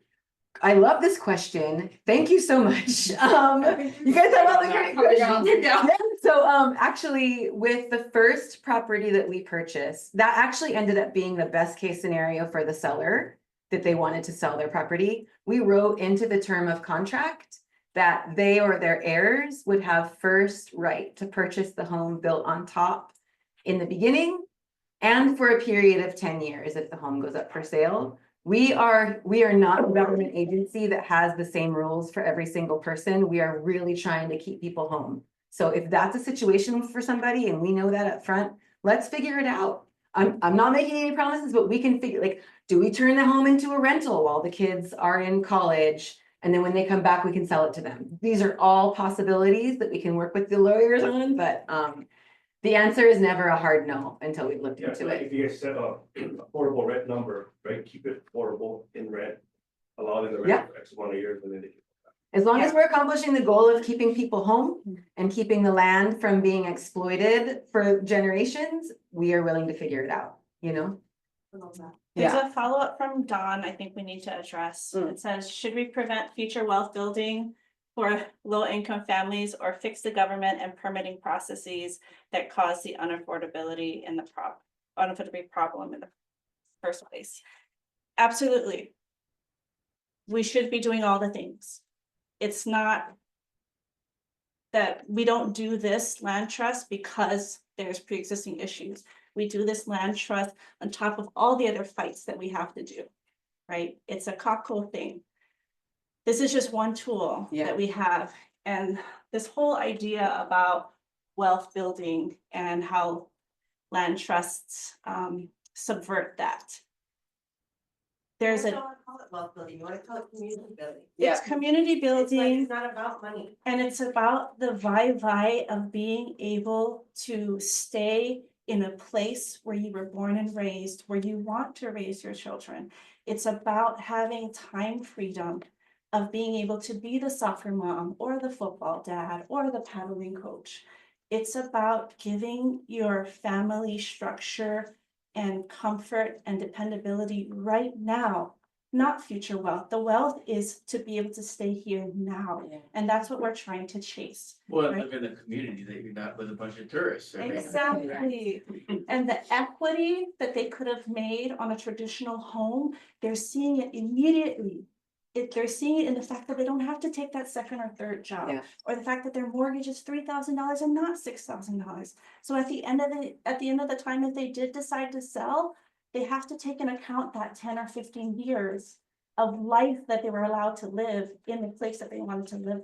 I love this question. Thank you so much. You guys have all the great questions. Yeah. So, actually, with the first property that we purchased, that actually ended up being the best case scenario for the seller that they wanted to sell their property. We wrote into the term of contract that they or their heirs would have first right to purchase the home built on top in the beginning and for a period of 10 years if the home goes up for sale. We are not a government agency that has the same rules for every single person. We are really trying to keep people home. So if that's a situation for somebody and we know that up front, let's figure it out. I'm not making any promises, but we can figure, like, do we turn the home into a rental while the kids are in college? And then when they come back, we can sell it to them. These are all possibilities that we can work with the lawyers on, but the answer is never a hard no until we've looked Yeah, into so like it. if you guys set a affordable rent number, right, keep it affordable in rent. Allow them to Yeah. rent for X amount of years and then they can. As long as we're accomplishing the goal of keeping people home and keeping the land from being exploited for generations, we are willing to figure it out, There's a follow-up from Dawn, I think we need to address. Mm. It says, should we prevent future wealth building for low-income families or fix the government and permitting processes that cause the unaffordability in the unaffordability problem in the first place? Absolutely. We should be doing all the things. It's not that we don't do this land trust because there's pre-existing issues. We do this land trust on top of all the other fights that we have to do, right? It's a Costco thing. This is just one tool Yeah. that we have. And this whole idea about wealth building and how land trusts subvert that. There's You don't a, wanna call it wealth building, you wanna call it community building. Yeah. it's community It's like, building. it's not about money. And it's about the vibe of being able to stay in a place where you were born and raised, where you want to raise your children. It's about having time freedom of being able to be the soccer mom or the football dad or the paddling coach. It's about giving your family structure and comfort and dependability right now, not future wealth. The wealth is to be able to stay here now. And that's what we're trying to chase. Well, Right. live in a community that you're not with a bunch of tourists. I mean, Exactly. And the equity that they could have made on a traditional home, they're seeing it immediately. They're seeing it in the fact that they don't have to take that second or third job. Yeah. Or the fact that their mortgage is $3,000 and not $6,000. So at the end of the time, if they did decide to sell, they have to take into account that 10 or 15 years of life that they were allowed to live in the place that they wanted to live.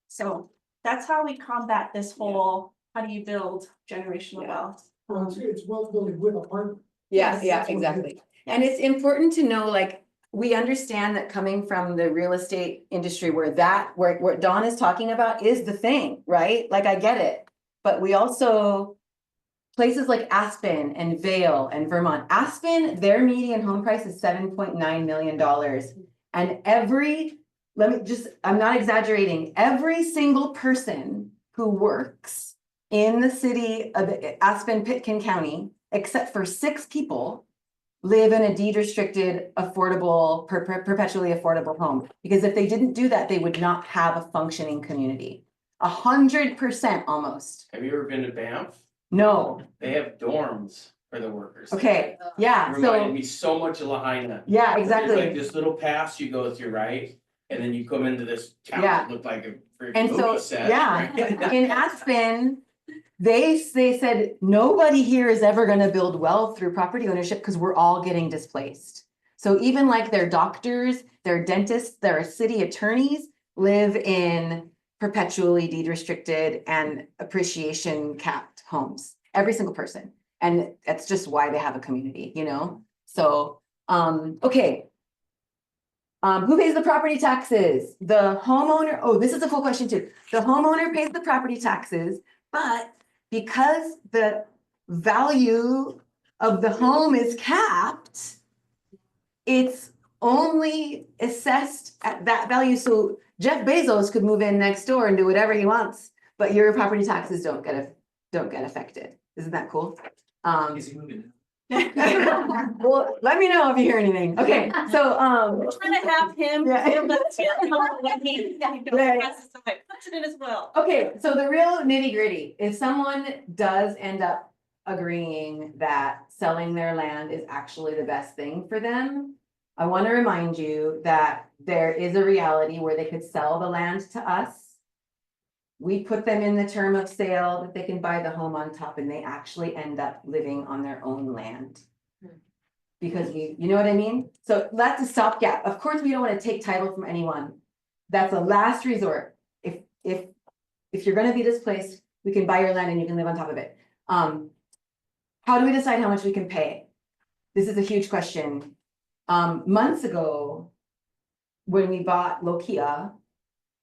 So that's how we combat this whole, how do you build generational Yeah. wealth? Well, it's wealth building with apartment. Yeah, Yes. yeah, That's what it exactly. is. And it's important to know, like, we understand that coming from the real estate industry where what Dawn is talking about is the thing, right? Like, I get it. But we also, places like Aspen and Vail and Vermont, Aspen, their median home price is $7.9 million. And I'm not exaggerating, every single person who works in the city of Aspen, Pitkin County, except for 6 people, live in a deed restricted, affordable, perpetually affordable home. Because if they didn't do that, they would not have a functioning community. 100% almost. have you ever been to Banff? No. They have dorms for the workers. Okay, yeah, It reminded so, me so much of Lahaina. yeah, There's like exactly. this little pass you go through, right? And then you come into this town Yeah. that looked like a And freaking so, movie set. yeah, right? in Aspen, they said, nobody here is ever gonna build wealth through property ownership because we're all getting displaced. So even like their doctors, their dentists, their city attorneys live in perpetually deed restricted and appreciation capped homes, every single person. And that's just why they have a community, you know? So, okay. Who pays the property taxes? The homeowner. Oh, this is a cool question too. The homeowner pays the property taxes, but because the value of the home is capped, it's only assessed at that value. So Jeff Bezos could move in next door and do whatever he wants, but your property taxes don't get affected. Isn't that cool? Is he moving? Well, let me know if you hear anything. Okay, so, We're trying to have him. Yeah. When he Right. passes away, puts it in his will. okay, so the real nitty gritty, if someone does end up agreeing that selling their land is actually the best thing for them, I want to remind you that there is a reality where they could sell the land to us. We put them in the term of sale that they can buy the home on top and they actually end up living on their own land. Because you know what I mean? So that's a stopgap. Of course, we don't want to take title from anyone. That's a last resort. If you're gonna be displaced, we can buy your land and you can live on top of it. How do we decide how much we can pay? This is a huge question. Months ago, when we bought Lokia,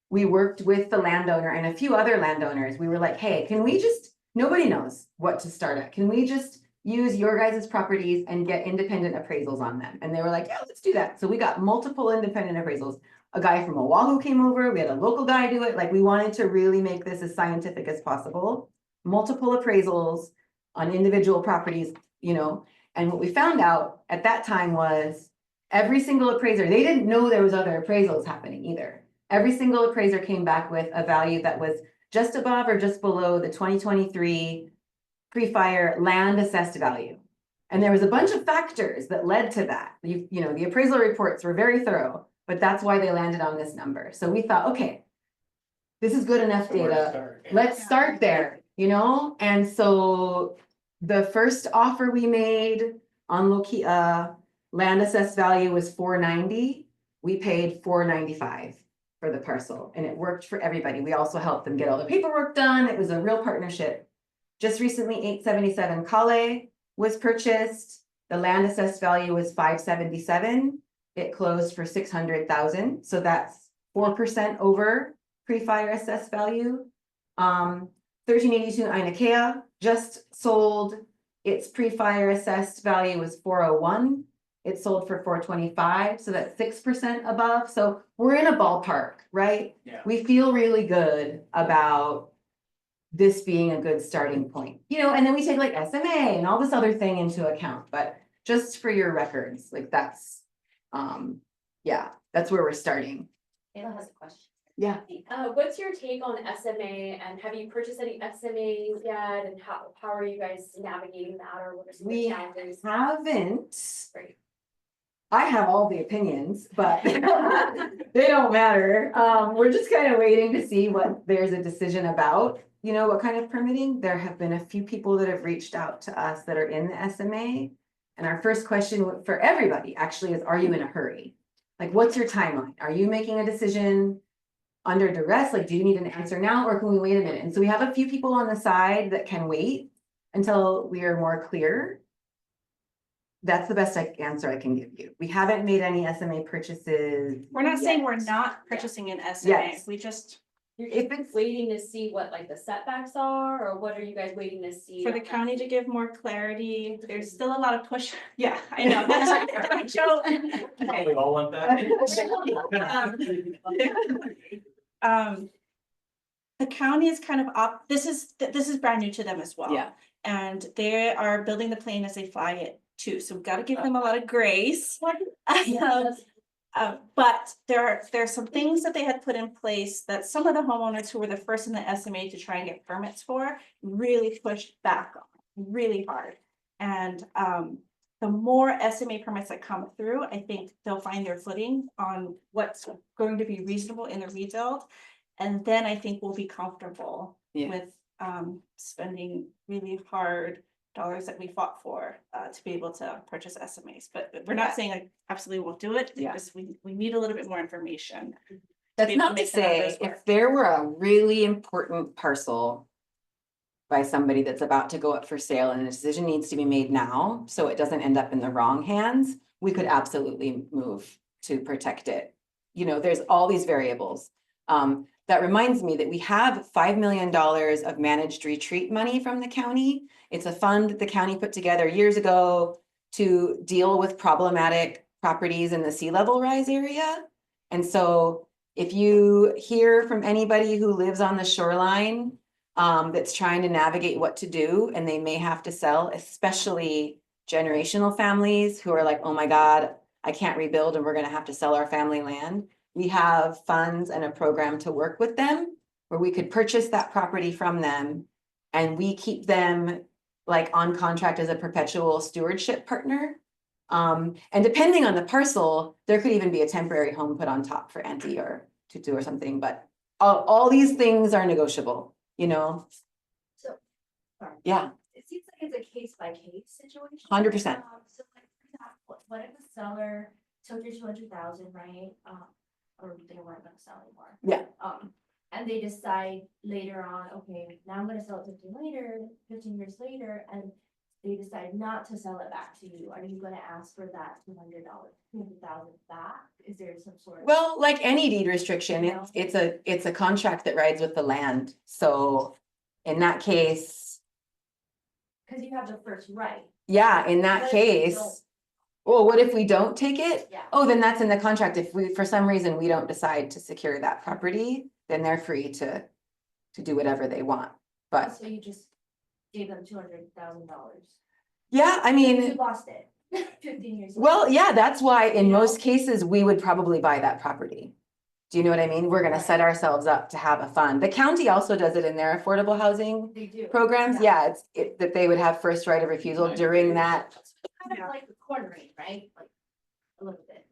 we worked with the landowner and a few other landowners. We were like, hey, can we just, nobody knows what to start at. Can we just use your guys' properties and get independent appraisals on them? And they were like, yeah, let's do that. So we got multiple independent appraisals. A guy from Oahu came over, we had a local guy do it. Like, we wanted to really make this as scientific as possible. Multiple appraisals on individual properties, you know. And what we found out at that time was every single appraiser, they didn't know there was other appraisals happening either. Every single appraiser came back with a value that was just above or just below the 2023 pre-fire land assessed value. And there was a bunch of factors that led to that. You know, the appraisal reports were very thorough, but that's why they landed on this number. So we thought, okay, this is good enough Where to data. start, yeah. Let's start there, you know? And so the first offer we made on Lokia, land assessed value was $490. We paid $495 for the parcel, and it worked for everybody. We also helped them get all the paperwork done. It was a real partnership. Just recently, 877 Kale was purchased. The land assessed value was $577. It closed for $600,000. So that's 4% over pre-fire assessed value. 1382 Ainakea just sold, its pre-fire assessed value was 401. It sold for 425, so that's 6% above. So we're in a ballpark, right? Yeah. We feel really good about this being a good starting point, and then we take like SMA and all this other thing into account, but just for your records, like that's, that's where we're starting. Kayla has a question. Yeah. What's your take on SMA and have you purchased any SMAs yet? And how are you guys navigating that or what are some of the We challenges? haven't. Great. I have all the opinions, but they don't matter. We're just kind of waiting to see what there's a decision about, what kind of permitting. There have been a few people that have reached out to us that are in the SMA. And our first question for everybody actually is, are you in a hurry? Like, what's your timeline? Are you making a decision under duress? Like, do you need an answer now or can we wait a minute? And so we have a few people on the side that can wait until we are more clear. That's the best answer I can give you. We haven't made any SMA purchases. We're not saying yet. we're not purchasing an SMA, Yes. we just, If it's Waiting to see what like the setbacks are, or what are you guys waiting to see? for the county to give more clarity, there's still a lot of push, yeah, I know. That's Joe. Okay. We all want that. The county is kind of up, this is brand new to them as well. Yeah. And they are building the plane as they fly it too, so we've got to give them a lot of grace. But there are some things that they had put in place that some of the homeowners who were the first in the SMA to try and get permits for really pushed back on really hard. And the more SMA permits that come through, I think they'll find their footing on what's going to be reasonable in the rebuild. And then I think we'll be comfortable with spending really hard dollars that we fought for to be able to purchase SMAs, but we're not saying I absolutely won't do it. Yeah. Just we need a little bit more information. That's be able not to to make the numbers say work. if there were a really important parcel by somebody that's about to go up for sale and a decision needs to be made now, so it doesn't end up in the wrong hands, we could absolutely move to protect it. There's all these variables. That reminds me that we have $5 million of managed retreat money from the county. It's a fund that the county put together years ago to deal with problematic properties in the sea level rise area. And so if you hear from anybody who lives on the shoreline that's trying to navigate what to do, and they may have to sell, especially generational families who are like, oh my God, I can't rebuild and we're gonna have to sell our family land. We have funds and a program to work with them where we could purchase that property from them and we keep them like on contract as a perpetual stewardship partner. And depending on the parcel, there could even be a temporary home put on top for Auntie or Tutu or something, but all these things are negotiable, So, sorry. Yeah, It seems like it's a case by case situation. 100%. So like, for example, what if the seller took your 200,000, right? Or they weren't gonna sell anymore. Yeah. And they decide later on, okay, now I'm gonna sell it 15 years later, and they decide not to sell it back to you. Are you gonna ask for that $200,000 back? Is there some sort of? well, like any deed restriction, No. it's a contract that rides with the land. So in that case, Cause you have the first right. yeah, in that What if you don't? case, well, what if we don't take it? Yeah. Oh, then that's in the contract. If we, for some reason, we don't decide to secure that property, then they're free to do whatever they want. But So you just gave them $200,000. yeah, I You mean, lost it 15 years. well, later. yeah, that's why in You know? most cases, we would probably buy that property. Do you know what I mean? We're gonna set ourselves up to have a fund. The county also does it in their affordable housing They do. programs. Yeah, it's that they would have first right of refusal during that Kind of like the cornering, right? Like a little bit.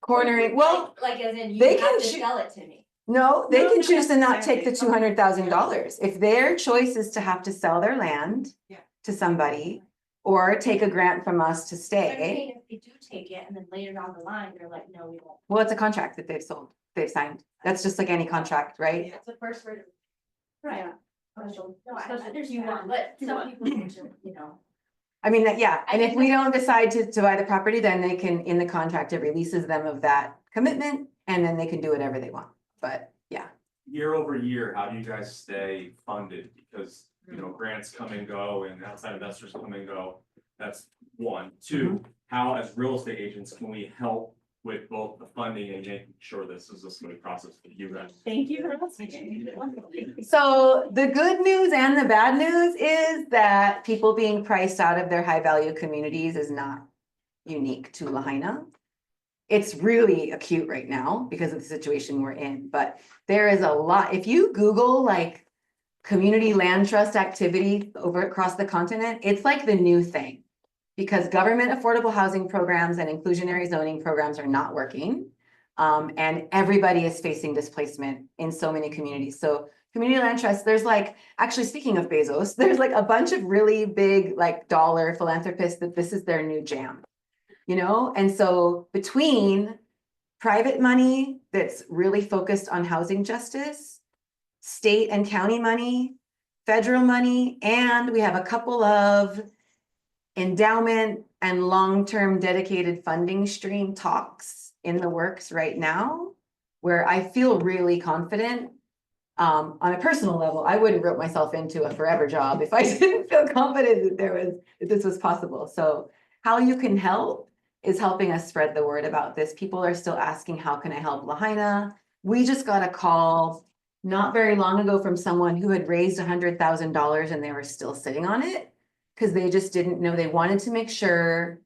cornering. Well, Like as in you they have can to choo- sell it to me. no, they No, can not choose to not take the necessarily. $200,000. If their choice is to have to sell their land to somebody or take a grant from us to But I'm stay, saying if they do take it and then later down the line, they're like, no, we won't. well, it's a contract that they've signed. That's just like any contract, right? It's the first word. Right. Yeah. No, I understand, You want- but you some want. people, need to, I mean, yeah, I and if think we don't decide to buy the property, then they can, in the contract, it releases them of that commitment and then they can do whatever they want. But yeah, year over year, how do you guys stay funded? Because you know, grants come and go and outside investors come and go. That's one. Two, how as real estate agents can we help with both the funding and making sure this is a smooth process for you guys? Thank you for listening. So the good news and the bad news is that people being priced out of their high value communities is not unique to Lahaina. It's really acute right now because of the situation we're in, but there is a lot. If you Google like community land trust activity over across the continent, it's like the new thing. Because government affordable housing programs and inclusionary zoning programs are not working. And everybody is facing displacement in so many communities. So community land trust, there's like, actually speaking of Bezos, there's like a bunch of really big like dollar philanthropists that this is their new jam, you know? And so between private money that's really focused on housing justice, state and county money, federal money, and we have a couple of endowment and long-term dedicated funding stream talks in the works right now, where I feel really confident. On a personal level, I wouldn't rope myself into a forever job if I didn't feel confident that this was possible. So how you can help is helping us spread the word about this. People are still asking, how can I help Lahaina? We just got a call not very long ago from someone who had raised $100,000 and they were still sitting on it, because they just didn't know. They wanted to make sure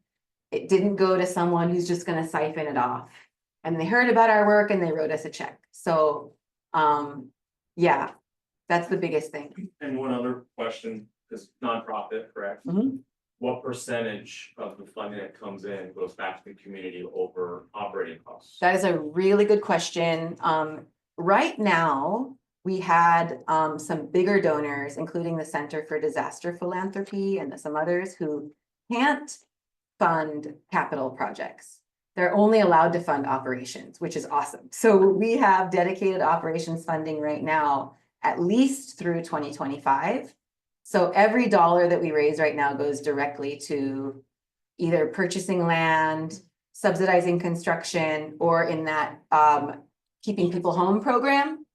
it didn't go to someone who's just going to siphon it off. And they heard about our work and they wrote us a check. So, yeah, that's the biggest thing. And one other question, is nonprofit, correct? Mhm. What percentage of the funding that comes in goes back to the community over operating costs? That is a really good question. Right now, we had some bigger donors, including the Center for Disaster Philanthropy and some others who can't fund capital projects. They're only allowed to fund operations, which is awesome. So we have dedicated operations funding right now, at least through 2025. So every dollar that we raise right now goes directly to either purchasing land, subsidizing construction, or in that keeping people home program.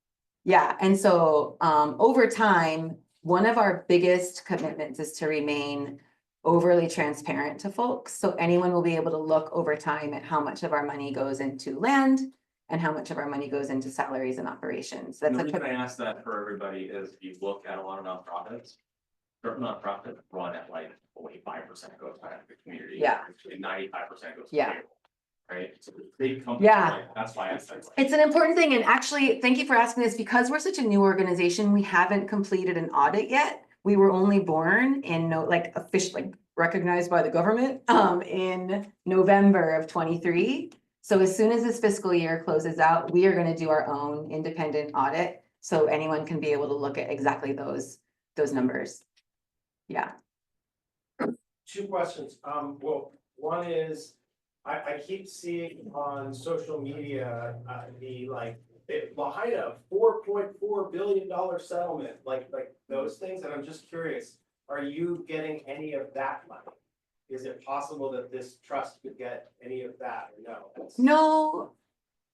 Yeah, and so over time, one of our biggest commitments is to remain overly transparent to folks. So anyone will be able to look over time at how much of our money goes into land and how much of our money goes into salaries and operations. That's The a reason I ask that for everybody is if you look at a lot of nonprofits, certain nonprofits run at like 45% goes back to the community. Yeah. Actually 95% goes to Yeah. payroll. Right, so the big companies, Yeah. like, that's why I asked that. It's an important thing, and actually, thank you for asking this, because we're such a new organization, we haven't completed an audit yet. We were only born in officially recognized by the government in November of 23. So as soon as this fiscal year closes out, we are going to do our own independent audit, so anyone can be able to look at exactly those numbers. Yeah. Two questions. Well, one is, I keep seeing on social media, Lahaina, $4.4 billion settlement, like those things, and I'm just curious, are you getting any of that money? Is it possible that this trust could get any of that, or no?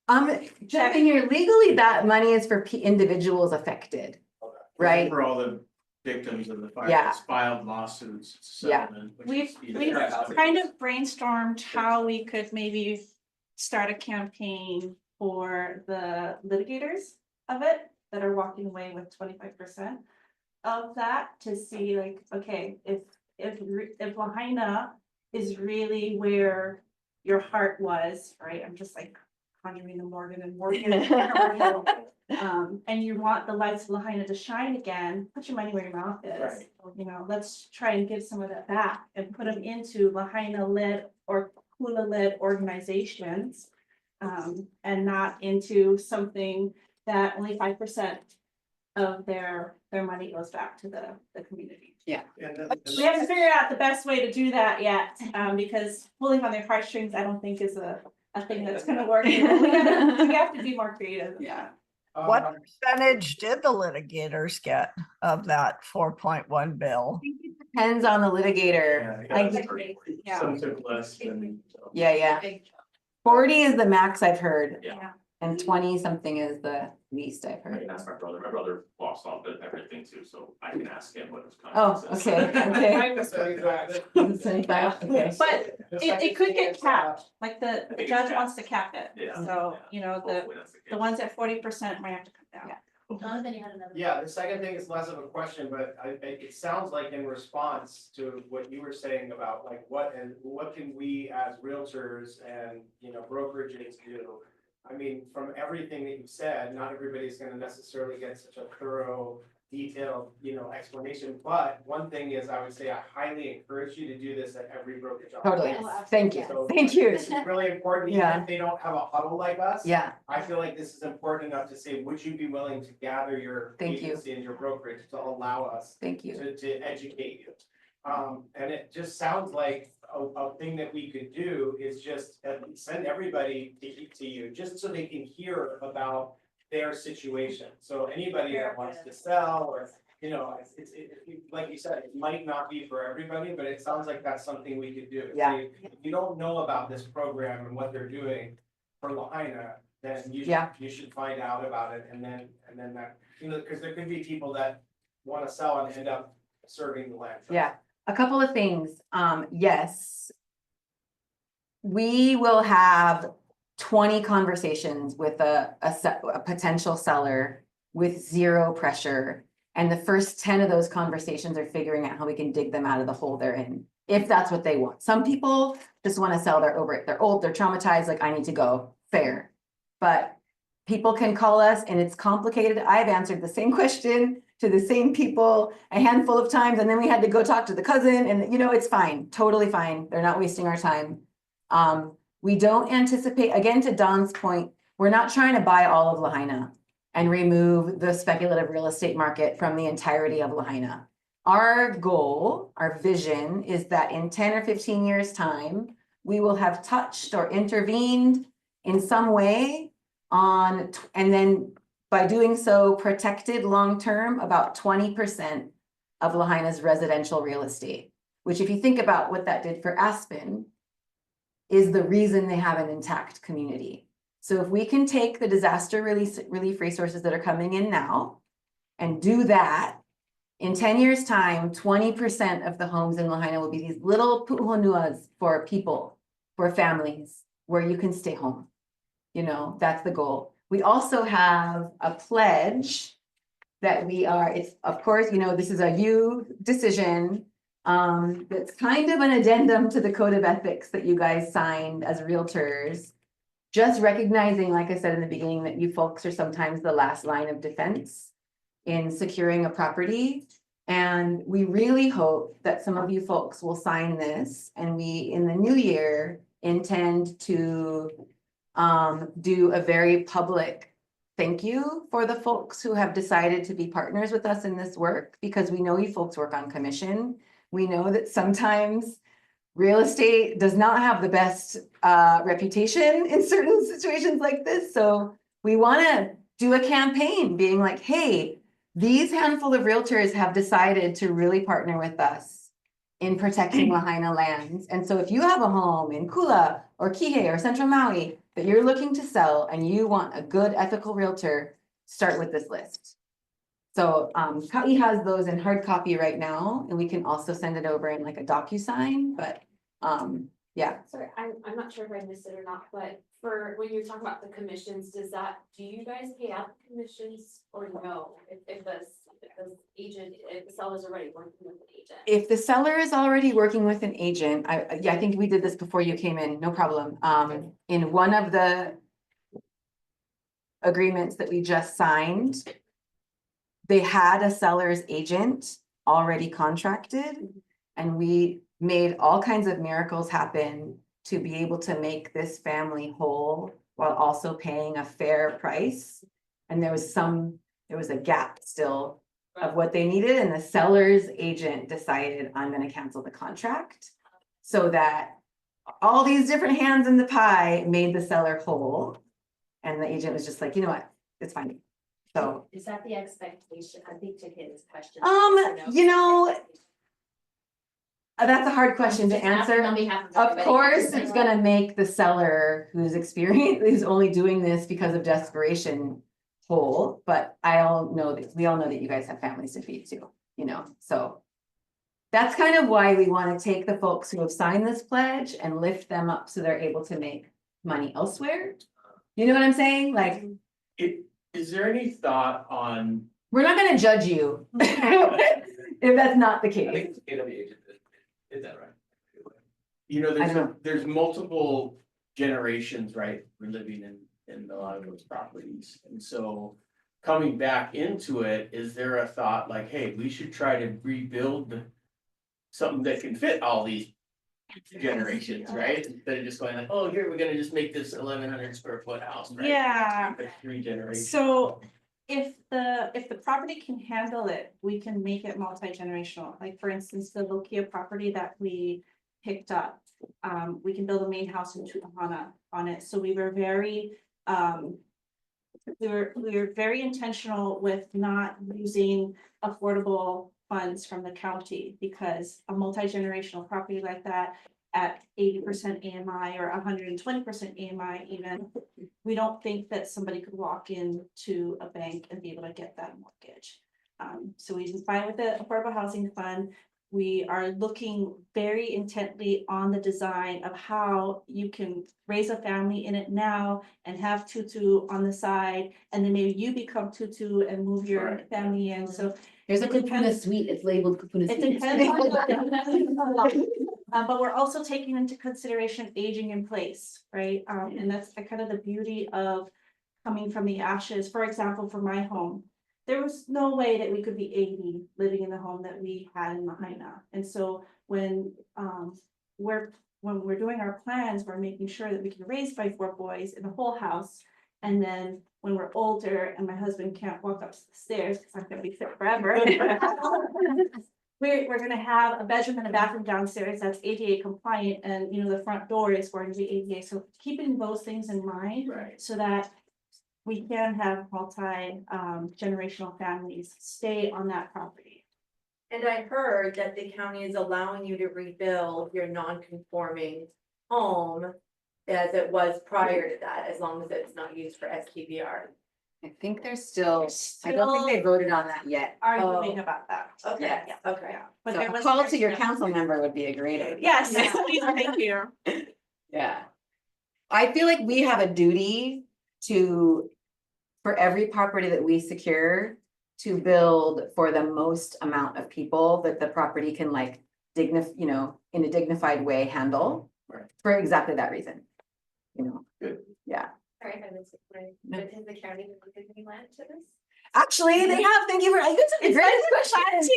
No, jumping here, legally, that money is for individuals affected, Okay. right? For all the victims of the fire, Yeah. it's filed lawsuits, Yeah. settlement. which We've is- kind of brainstormed how we could maybe start a campaign for the litigators of it that are walking away with 25% of that, to see like, okay, if Lahaina is really where your heart was, right? I'm just like conjuring the Morgan and Morgan. And you want the lights of Lahaina to shine again, put your money where your mouth is. Right. You know, let's try and give some of that back and put them into Lahaina-led or Hula-led organizations. And not into something that only 5% of their money goes back to the community. Yeah. We haven't figured out the best way to do that yet, because pulling on their heartstrings, I don't think is a thing that's gonna work. We have to be more creative. Yeah. What percentage did the litigators get of that 4.1 bill? Depends on the litigator. Some took less than. Yeah. 40 is the max I've heard. Yeah. And 20 something is the least I've I heard. can ask my brother bossed off at everything too, so I can ask him what his Oh, contract says. okay, okay. I'm just very glad. Okay. But it could get capped, like the think it's judge capped. wants to cap it, Yeah, so, yeah. you know, Hopefully that's the the case. ones at 40% might have to come down. Yeah. Jonathan, you had another. Yeah, the second thing is less of a question, but it sounds like in response to what you were saying about like what can we as realtors and, you know, brokerages do? I mean, from everything that you've said, not everybody's gonna necessarily get such a thorough, detailed, you know, explanation, but one thing is, I would say I highly encourage you to do this at every brokerage office. Totally. Yes. Thank you. So, Thank you. This is really important, even Yeah. if they don't have a huddle like us. Yeah, I feel like this is important enough to say, would you be willing to gather your Thank you. agency and your brokerage to allow us thank you. to educate you? And it just sounds like a thing that we could do is just send everybody to you, just so they can hear about their situation. So anybody that wants to sell or, you know, like you said, it might not be for everybody, but it sounds like that's something we could do. Yeah. Say, if you don't know about this program and what they're doing for Lahaina, then Yeah. you should find out about it, and then that, you know, because there could be people that wanna sell and end up serving the land trust. Yeah, a couple of things. Yes. We will have 20 conversations with a potential seller with zero pressure. And the first 10 of those conversations are figuring out how we can dig them out of the hole they're in, if that's what they want. Some people just want to sell, they're over it, they're old, they're traumatized, like I need to go, fair. But people can call us and it's complicated. I've answered the same question to the same people a handful of times, and then we had to go talk to the cousin, and you know, it's fine, totally fine. They're not wasting our time. We don't anticipate, again, to Don's point, we're not trying to buy all of Lahaina and remove the speculative real estate market from the entirety of Lahaina. Our goal, our vision is that in 10 or 15 years' time, we will have touched or intervened in some way on, and then by doing so, protected long-term about 20% of Lahaina's residential real estate, which if you think about what that did for Aspen, is the reason they have an intact community. So if we can take the disaster relief resources that are coming in now and do that, in 10 years' time, 20% of the homes in Lahaina will be these little pu'uhonuas for people, for families, where you can stay home. You know, that's the goal. We also have a pledge that we are, it's, of course, you know, this is a you decision. That's kind of an addendum to the code of ethics that you guys signed as realtors. Just recognizing, like I said in the beginning, that you folks are sometimes the last line of defense in securing a property. And we really hope that some of you folks will sign this, and we, in the new year, intend to do a very public thank you for the folks who have decided to be partners with us in this work, because we know you folks work on commission. We know that sometimes real estate does not have the best reputation in certain situations like this. So we want to do a campaign being like, hey, these handful of realtors have decided to really partner with us in protecting Lahaina lands. And so if you have a home in Kula or Kihei or Central Maui that you're looking to sell and you want a good ethical realtor, start with this list. So Ka'i has those in hard copy right now, and we can also send it over in like a DocuSign, but yeah. Sorry, I'm not sure if I missed it or not, but for when you're talking about the commissions, do you guys pay out the commissions or no? If the agent, if the seller's already working with an agent? If the seller is already working with an agent, I think we did this before you came in, no problem. In one of the agreements that we just signed, they had a seller's agent already contracted, and we made all kinds of miracles happen to be able to make this family whole while also paying a fair price. And there was a gap still of what they needed, and the seller's agent decided, I'm gonna cancel the contract, so that all these different hands in the pie made the seller whole. And the agent was just like, you know what, it's fine. So, Is that the expectation? I think to his question. you know, That's a hard question to Just asking answer. on behalf Of everybody. course, it's gonna make the seller who's experienced, who's only doing this because of desperation whole, but we all know that you guys have families to feed too, you know, so. That's kind of why we wanna take the folks who have signed this pledge and lift them up so they're able to make money elsewhere. You know what I'm saying? Like, Is there any thought on, we're not gonna judge you if that's not the I think case. it's KWH did that right. you know, I know. there's multiple generations, right? We're living in a lot of those properties, and so. Coming back into it, is there a thought like, hey, we should try to rebuild something that can fit all these generations, right? Instead of just going like, oh, here, we're gonna just make this 1,100 square foot house, right? Yeah, Like 3 generations. so if the property can handle it, we can make it multi-generational. Like for instance, the Lokia property that we picked up. We can build a main house in Tutahana on it, so we were very we were very intentional with not using affordable funds from the county, because a multi-generational property like that at 80% AMI or 120% AMI even, we don't think that somebody could walk into a bank and be able to get that mortgage. So we just buy with the Affordable Housing Fund. We are looking very intently on the design of how you can raise a family in it now and have tutu on the side, and then maybe you become tutu and move your Right. family in, so. There's a It depends- Kupuna suite, it's labeled Kupuna It suite. depends on but we're also taking into consideration aging in place, right? And that's kind of the beauty of coming from the ashes. For example, for my home, there was no way that we could be 80 living in the home that we had in Lahaina. And so when we're doing our plans, we're making sure that we can raise 4 boys in the whole house. And then when we're older and my husband can't walk up the stairs because I'm gonna be fit forever. We're gonna have a bedroom and a bathroom downstairs that's ADA compliant, and you know, the front door is going to be ADA, so keeping those things in mind. Right. So that we can have generational families stay on that property. And I heard that the county is allowing you to rebuild your non-conforming home as it was prior to that, as long as it's not used for STVR. I think they're still, I don't think they voted on that yet. Arguing about that. Okay, Yeah. okay. But So there a was. call to your council member would be a great idea. Yes, please, thank you. Yeah. I feel like we have a duty to, for every property that we secure, to build for the most amount of people that the property can like in a dignified way handle. Right. For exactly that reason. You know. Good. Yeah. Sorry if I missed it, but has the county given any land to this? Actually, they have, thank you for, it's a great question.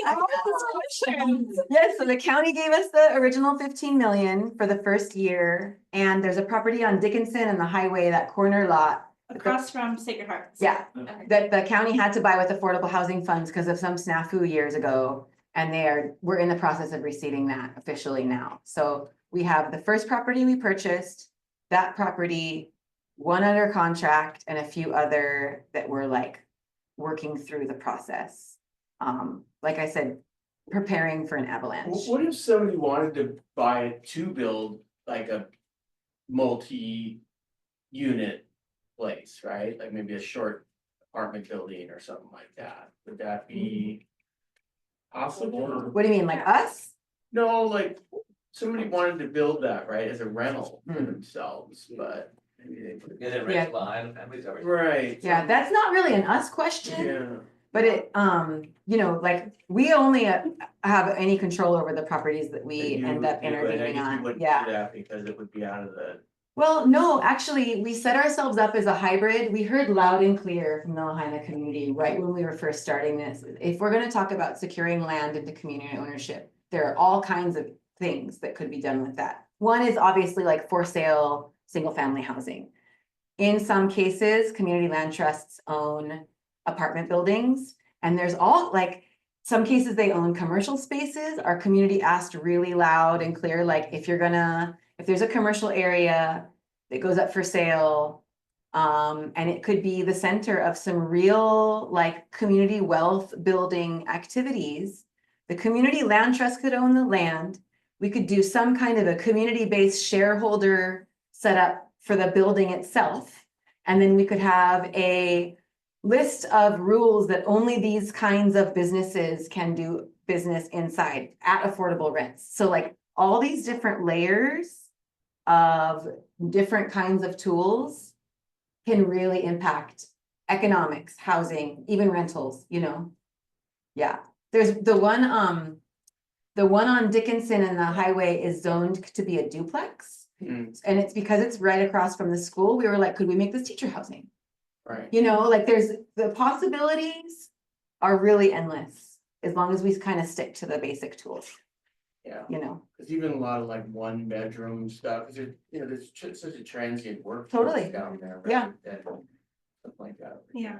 Yes, so the county gave us the original 15 million for the first year, and there's a property on Dickinson and the highway, that corner lot. Across from Sacred Hearts. Yeah, Okay. that the county had to buy with affordable housing funds because of some snafu years ago. And we're in the process of receiving that officially now. So we have the first property we purchased, that property, one under contract, and a few other that we're like working through the process. Like I said, preparing for an avalanche. What if somebody wanted to buy it to build like a multi-unit place, right? Like maybe a short apartment building or something like that. Would that be possible? What do you mean, like us? No, like somebody wanted to build that, right, as a rental for Hmm. themselves, but maybe they. Is it rental behind the families? Right. Yeah, that's not really an us question. Yeah. But it, like, we only have any control over the properties that we You end would up do it, I intervening guess you on, wouldn't yeah. do that because it would be out of the. Well, no, actually, we set ourselves up as a hybrid. We heard loud and clear from the Lahaina community right when we were first starting this. If we're gonna talk about securing land into community ownership, there are all kinds of things that could be done with that. One is obviously like for sale, single family housing. In some cases, community land trusts own apartment buildings, and there's some cases they own commercial spaces. Our community asked really loud and clear, like if there's a commercial area that goes up for sale, and it could be the center of some real like community wealth building activities, the community land trust could own the land. we could do some kind of a community-based shareholder setup for the building itself. And then we could have a list of rules that only these kinds of businesses can do business inside at affordable rents. So like all these different layers of different kinds of tools can really impact economics, housing, even rentals, you know? Yeah, there's the one on Dickinson and the highway is zoned to be a duplex. And it's because it's right across from the school. We were like, could we make this teacher housing? Right. You know, like there's, the possibilities are really endless, as long as we kind of stick to the basic tools, Yeah, you know? cause even a lot of like one bedroom stuff, cause it, you know, there's such a transient workforce Totally. down there. Yeah. right, that- Something like that. Yeah.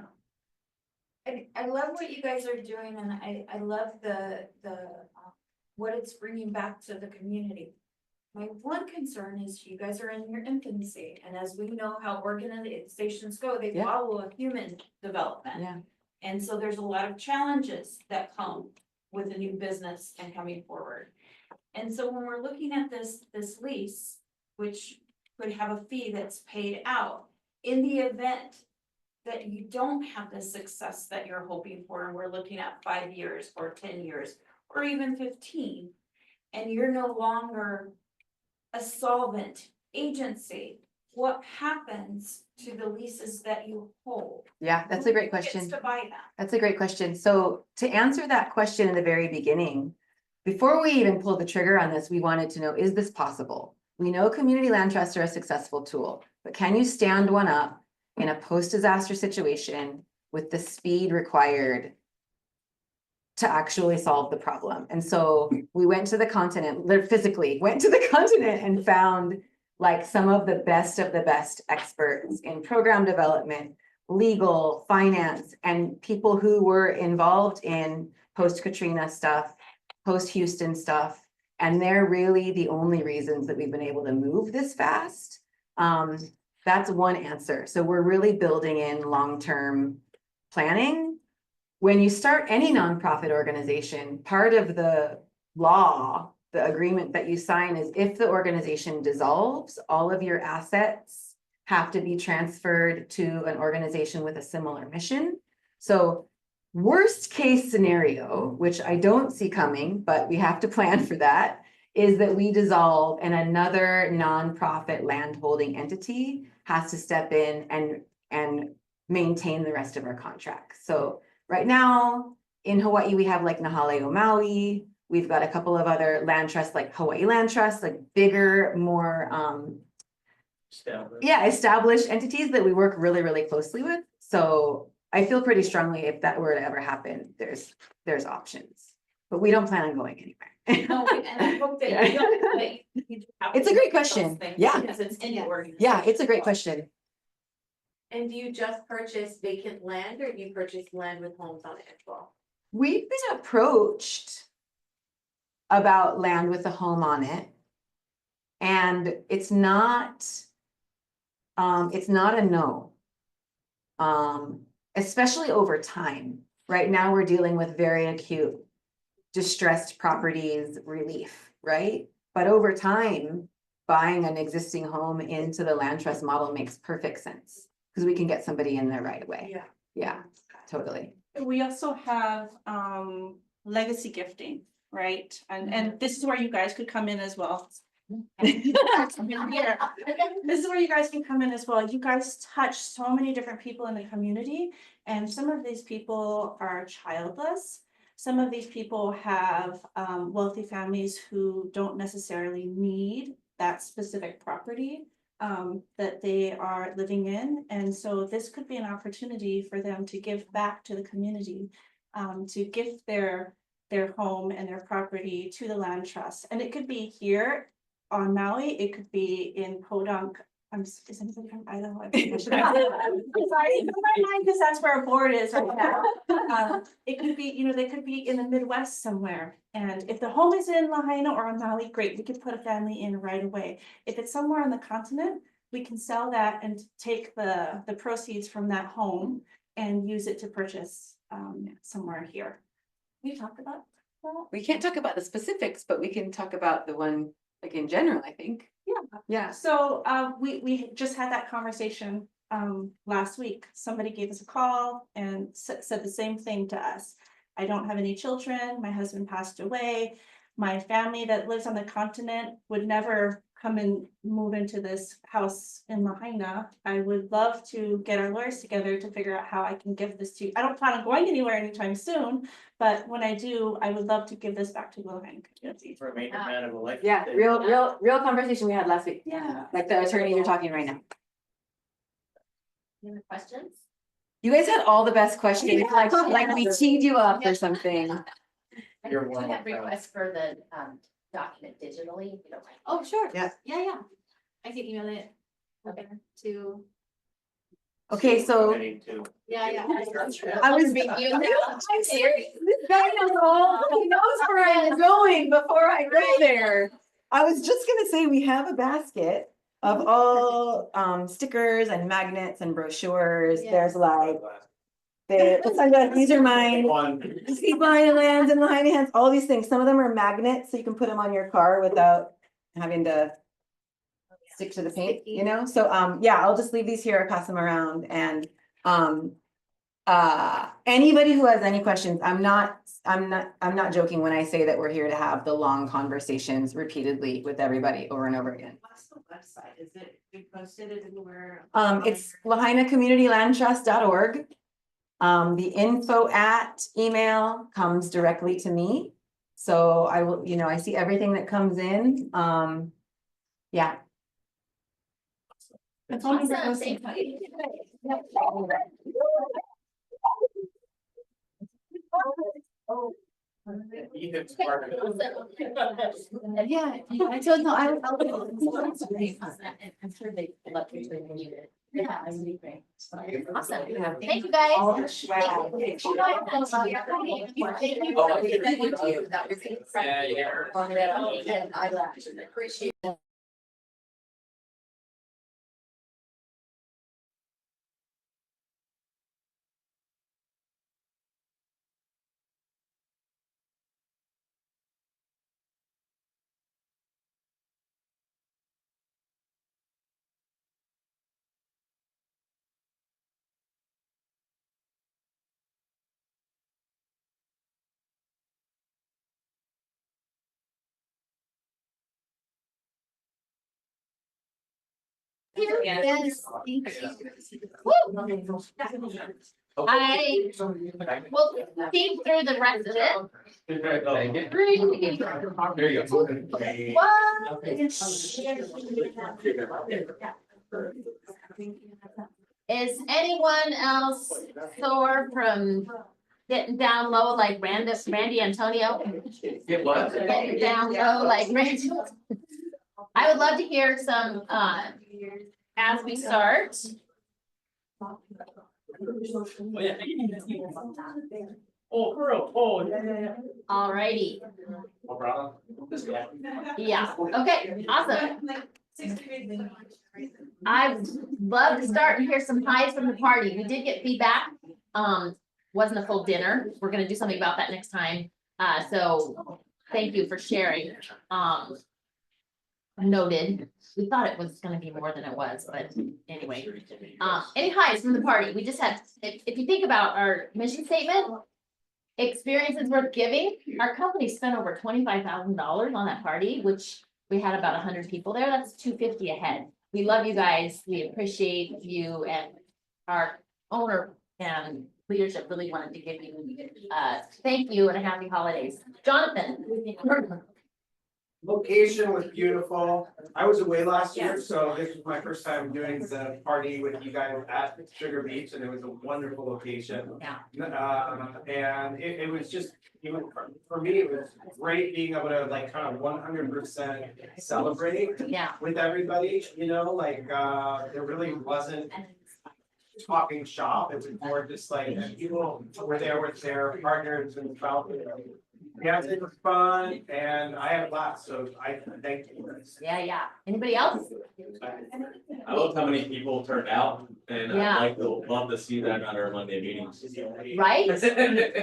I love what you guys are doing and I love what it's bringing back to the community. My one concern is you guys are in your infancy, and as we know how organizations go, they Yeah. follow a human development. Yeah. And so there's a lot of challenges that come with a new business and coming forward. And so when we're looking at this lease, which could have a fee that's paid out, in the event that you don't have the success that you're hoping for, and we're looking at 5 years or 10 years, or even 15, and you're no longer a solvent agency, what happens to the leases that you hold? Yeah, that's a great Who gets question. to buy that? That's a great question. So to answer that question in the very beginning, before we even pulled the trigger on this, we wanted to know, is this possible? We know community land trusts are a successful tool, but can you stand one up in a post-disaster situation with the speed required to actually solve the problem? And so we went to the continent, physically went to the continent and found like some of the best experts in program development, legal, finance, and people who were involved in post-Katrina stuff, post-Houston stuff. And they're really the only reasons that we've been able to move this fast. That's one answer. So we're really building in long-term planning. When you start any nonprofit organization, part of the law, the agreement that you sign is if the organization dissolves, all of your assets have to be transferred to an organization with a similar mission. So worst case scenario, which I don't see coming, but we have to plan for that, is that we dissolve and another nonprofit landholding entity has to step in and maintain the rest of our contracts. So right now in Hawaii, we have like Nahaleo Maui. We've got a couple of other land trusts like Hawaii Land Trust, like bigger, more established entities that we work really, really closely with. So I feel pretty strongly if that were to ever happen, there's options, but we don't plan on going anywhere. No, and I hope that you don't, that you have It's a to great look at those question. things Yeah. Because it's in the organization. Yeah, it's a great question. And do you just purchase vacant land or do you purchase land with homes on it as well? We've been approached about land with a home on it. And it's not a no. Especially over time. Right now, we're dealing with very acute distressed properties relief, right? But over time, buying an existing home into the land trust model makes perfect sense because we can get somebody in there right away. Yeah. Yeah, totally. We also have legacy gifting, right? And this is where you guys could come in as well. This is where you guys can come in as well. You guys touch so many different people in the community, and some of these people are childless. Some of these people have wealthy families who don't necessarily need that specific property that they are living in. And so this could be an opportunity for them to give back to the community, to gift their home and their property to the land trust. And it could be here on Maui, it could be in Podunk. Is anybody from Idaho? I'm sorry, because that's where our board is right now. It could be, they could be in the Midwest somewhere. And if the home is in Lahaina or on Maui, great, we could put a family in right away. If it's somewhere on the continent, we can sell that and take the proceeds from that home and use it to purchase somewhere here. We talked about that? We can't talk about the specifics, but we can talk about the one, like in general, I think. Yeah. Yeah. So, we just had that conversation, last week. Somebody gave us a call and said the same thing to us. I don't have any children. My husband passed away. My family that lives on the continent would never come and move into this house in Lahaina. I would love to get our lawyers together to figure out how I can give this to you. I don't plan on going anywhere anytime soon, but when I do, I would love to give this back to the Lahaina community. Remain a man of a life. Yeah, real conversation we had last week. Yeah. Like the attorney you're talking right now. Any other questions? You guys had all the best questions, like we teed you up or something. I You're do one have of them. requests for the document digitally, if you don't mind. Oh, sure. Yeah. Yeah. I can email it. Okay. To. Okay, so Committing to- Yeah. I was being you now. I'm serious. This guy knows all, he knows where I'm going before I go there. I was just gonna say, we have a basket of all stickers and magnets and brochures. There's like these are mine. One, See Lion Lands and Lion Hands, all these things. Some of them are magnets, so you can put them on your car without having to stick to the paint, you know? So, yeah, I'll just leave these here, pass them around, and, anybody who has any questions, I'm not joking when I say that we're here to have the long conversations repeatedly with everybody over and over again. What's the website? Is it posted anywhere? It's lahainacommunitylandtrust.org. The info at email comes directly to me. So I will, I see everything that comes in. Yeah. That's all. Awesome, thank you. Ethan's part of it. Yeah, I told no, I'm sure they love to train you. Yeah, I would agree. Awesome, thank you guys. All the swag. I appreciate it. Yes, thank you. I will think through the rest of it. There you Is anyone else sore from getting down low like Randy Antonio? Get what? Getting down low like Randy. I would love to hear some, as we start. Oh, girl, oh, yeah. Alrighty, Oh, brother. This guy. yeah, okay, awesome. I'd love to start and hear some highs from the party. We did get feedback. Wasn't a full dinner. We're gonna do something about that next time. So thank you for sharing. Noted. We thought it was gonna be more than it was, but anyway. Any highs from the party? We just had, if you think about our mission statement, experiences worth giving, our company spent over $25,000 on that party, which we had about 100 people there. That's $250 a head. We love you guys. We appreciate you, and our owner and leadership really wanted to give you thank you and a happy holidays. Jonathan. Location was beautiful. I was away last year, so this was my first time doing the party with you guys at Sugar Beach, and it was a wonderful location. Yeah. And it was just, for me, it was great being able to like kind of 100% celebrate Yeah. with everybody, there really wasn't talking shop. It was more just like people were there with their partners and felt Yeah, it was fun and I had a blast, so I thank you guys. Yeah. Anybody else? I love how many people turned out and Yeah. I'd love to see that on our Monday meetings. Right?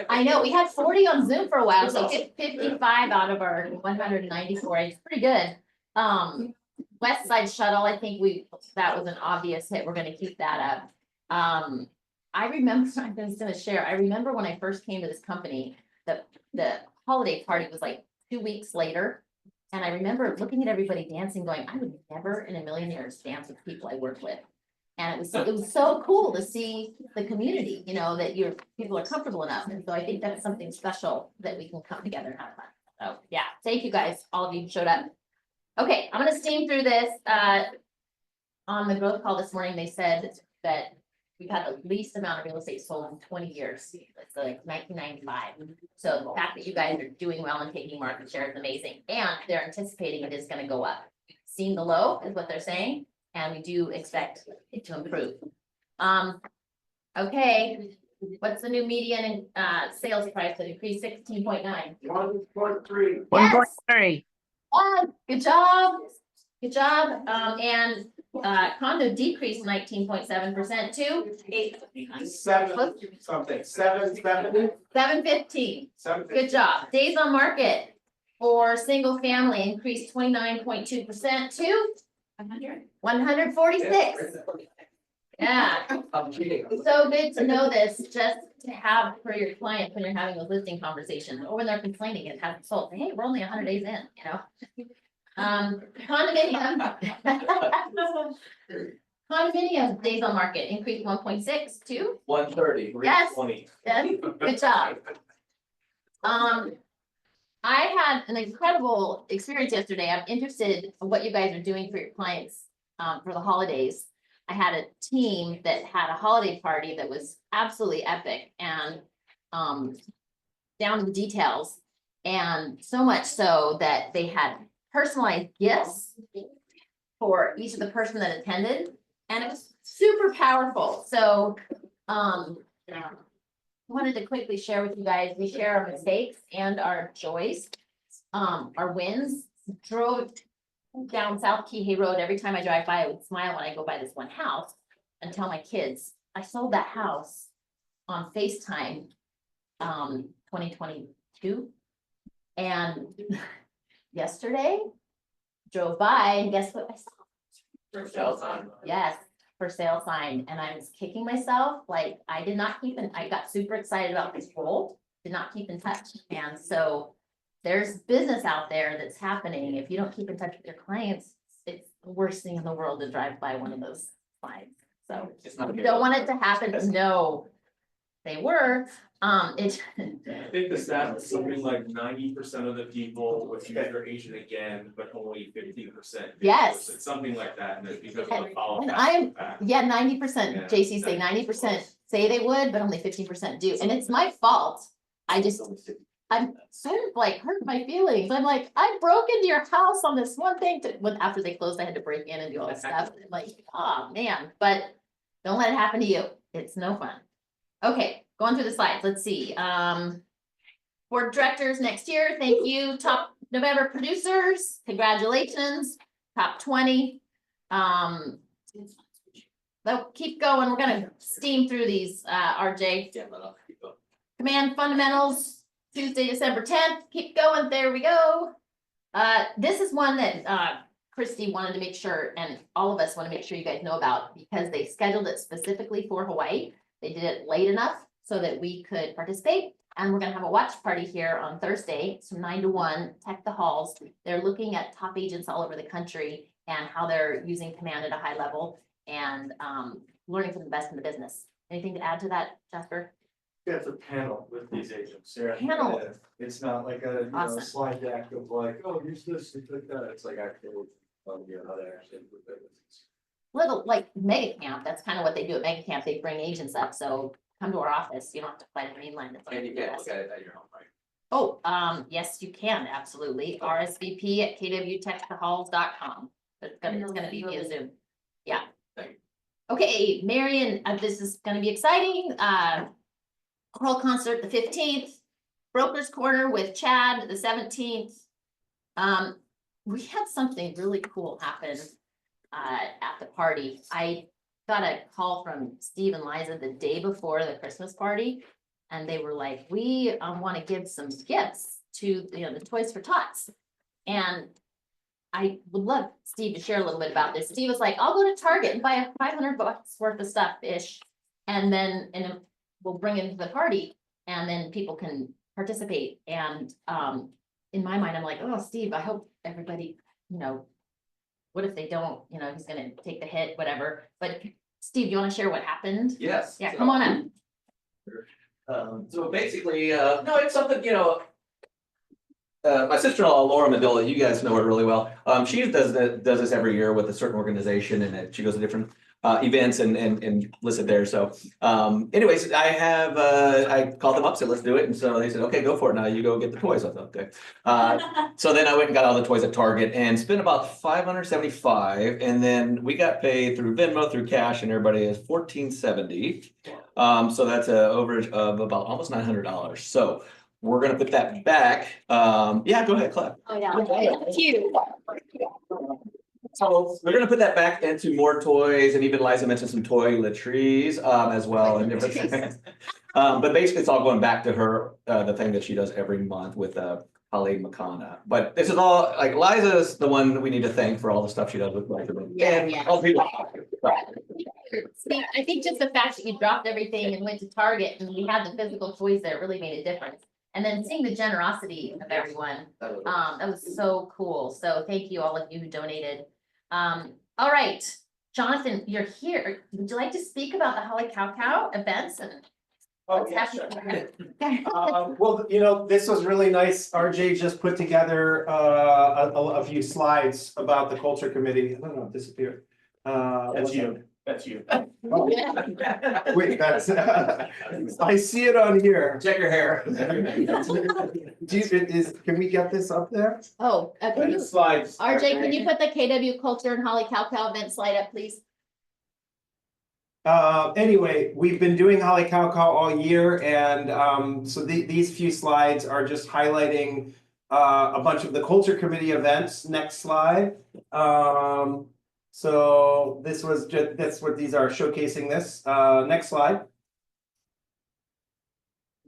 I know, we had 40 on Zoom for a while, so 55 out of our 194, it's pretty good. West Side Shuttle, I think that was an obvious hit, we're gonna keep that up. I remember, I was gonna share, I remember when I first came to this company, the holiday party was like 2 weeks later. And I remember looking at everybody dancing, going, I would never in a million years dance with people I work with. And it was so cool to see the community, you know, that people are comfortable enough. And so I think that's something special that we can come together and have fun. So yeah, thank you guys, all of you who showed up. Okay, I'm gonna steam through this. On the growth call this morning, they said that we've had the least amount of real estate sold in 20 years. It's like 1995. So the fact that you guys are doing well and taking market share is amazing. And they're anticipating it is gonna go up. Seeing the low is what they're saying, and we do expect it to improve. Okay, what's the new median sales price that increased 16.9? 1.3. Yes. Good job. Good job. And condo decreased 19.7% to 715. Good job. Days on market for single family increased 29.2% to 146. Yeah. I'm cheating. So good to know this, just to have for your clients when you're having those listing conversations, or when they're complaining it hasn't sold. Hey, we're only 100 days in, you know? Condominium. Condominium days on market increased 1.6 to 130. Yes. 20. yes, good job. I had an incredible experience yesterday. I'm interested in what you guys are doing for your clients for the holidays. I had a team that had a holiday party that was absolutely epic and down to the details. And so much so that they had personalized gifts for each of the person that attended. And it was super powerful. So I wanted to quickly share with you guys, we share our mistakes and our joys, our wins. Drove down South Key Hay Road. Every time I drive by, I would smile when I go by this one house and tell my kids, I sold that house on FaceTime 2022. And yesterday drove by and guess what I saw? For sale sign. Yes, for sale sign. And I was kicking myself, like I did not keep I got super excited about this role, did not keep in touch. And so there's business out there that's happening. If you don't keep in touch with your clients, it's the worst thing in the world to drive by one of those signs. So you don't want it to happen. No, they were. I think the stat is something like 90% of the people with use their agent again, but only 15%. Yes. It's something like that, and it's because of the follow. And I'm, yeah, 90%, Yeah. JC say 90% say they would, but only 15% do. And it's my fault. I'm sort of like hurt my feelings. I'm like, I broke into your house on this one thing after they closed, I had to break in and do all this stuff. I'm like, oh man, but don't let it happen to you. It's no fun. Okay, going through the slides. Let's see. Board of directors next year. Thank you. Top November producers. Congratulations. Top 20. They'll keep going. We're gonna steam through these, RJ. Yeah, but I'll keep going. Command fundamentals, Tuesday, December 10th. Keep going. There we go. This is one that Christy wanted to make sure, and all of us want to make sure you guys know about, because they scheduled it specifically for Hawaii. They did it late enough so that we could participate. And we're gonna have a watch party here on Thursday, from 9 to 1, Tech the Halls. They're looking at top agents all over the country and how they're using command at a high level and learning from the best in the business. Anything to add to that, Jasper? Yeah, it's a panel with these agents. They're- Panel. It's not like a, Awesome. slide deck of like, oh, use this, and click that. It's like actually, how they actually do business. Little like mega camp, that's kind of what they do at mega camp. They bring agents up, so come to our office. You don't have to fly to mainland. It's And you can look at it at your home, right? Oh, yes, you can, absolutely. RSVP at kwtechthehalls.com. It's gonna be via Zoom. Yeah. Thank you. Okay, Marion, this is gonna be exciting. Choral concert the 15th. Broker's Corner with Chad, the 17th. We had something really cool happen at the party. I got a call from Steve and Liza the day before the Christmas party. And they were like, we want to give some gifts to, the Toys for Tots. And I would love Steve to share a little bit about this. Steve was like, I'll go to Target and buy a $500 worth of stuff-ish. And then, we'll bring it to the party and then people can participate. And, in my mind, I'm like, oh, Steve, I hope everybody, what if they don't, he's gonna take the hit, whatever. But Steve, you wanna share what happened? Yes. Yeah, come on up. So basically, no, it's something, my sister-in-law, Laura Medilla, you guys know her really well. She does this every year with a certain organization, and she goes to different events and listed there. So anyways, I called them up, said, let's do it. And so they said, okay, go for it. Now you go get the toys. I thought, okay. So then I went and got all the toys at Target and spent about $575. And then we got paid through Venmo, through cash, and everybody is $1,470. So that's an overage of about almost $900. So we're gonna put that back. Yeah, go ahead, clap. Oh, yeah. Thank you. So we're gonna put that back into more toys, and even Liza mentioned some toiletries as well and different things. But basically it's all going back to her, the thing that she does every month with Holly Makana. But this is all, like, Liza's the one we need to thank for all the stuff she does with Liza. Yeah. All people. Steve, I think just the fact that you dropped everything and went to Target and we had the physical toys there really made a difference. And then seeing the generosity of everyone, that was so cool. So thank you, all of you who donated. All right, Jonathan, you're here. Would you like to speak about the Holly Cow events and what's happening? Well, this was really nice. RJ just put together a few slides about the culture committee. I don't know, it disappeared. That's you. That's you. Oh. Wait, that's, I see it on here. Check your hair. Can we get this up there? Oh, okay. Slides. RJ, can you put the KW Culture and Holly Cow event slide up, please? Anyway, we've been doing Holly Cow all year, and so these few slides are just highlighting a bunch of the culture committee events. Next slide. So this was just, that's what these are, showcasing this. Next slide.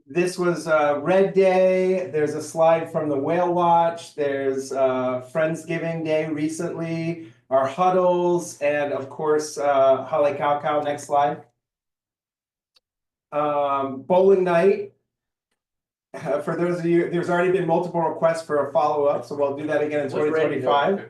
This was Red Day. There's a slide from the Whale Watch. There's Friendsgiving Day recently, our huddles, and of course, Holly Cow. Next slide. Bowling night. For those of you, there's already been multiple requests for a follow-up, so we'll do that again in 2025.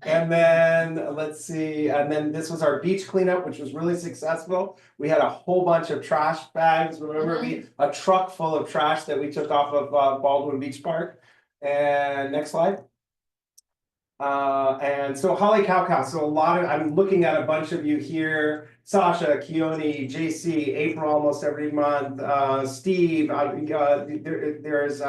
And then let's see, and then this was our beach cleanup, which was really successful. We had a whole bunch of trash bags. Remember, a truck full of trash that we took off of Baldwin Beach Park. And next slide. And so Holly Cow. So I'm looking at a bunch of you here. Sasha, Keone, JC, April almost every month. Steve, there's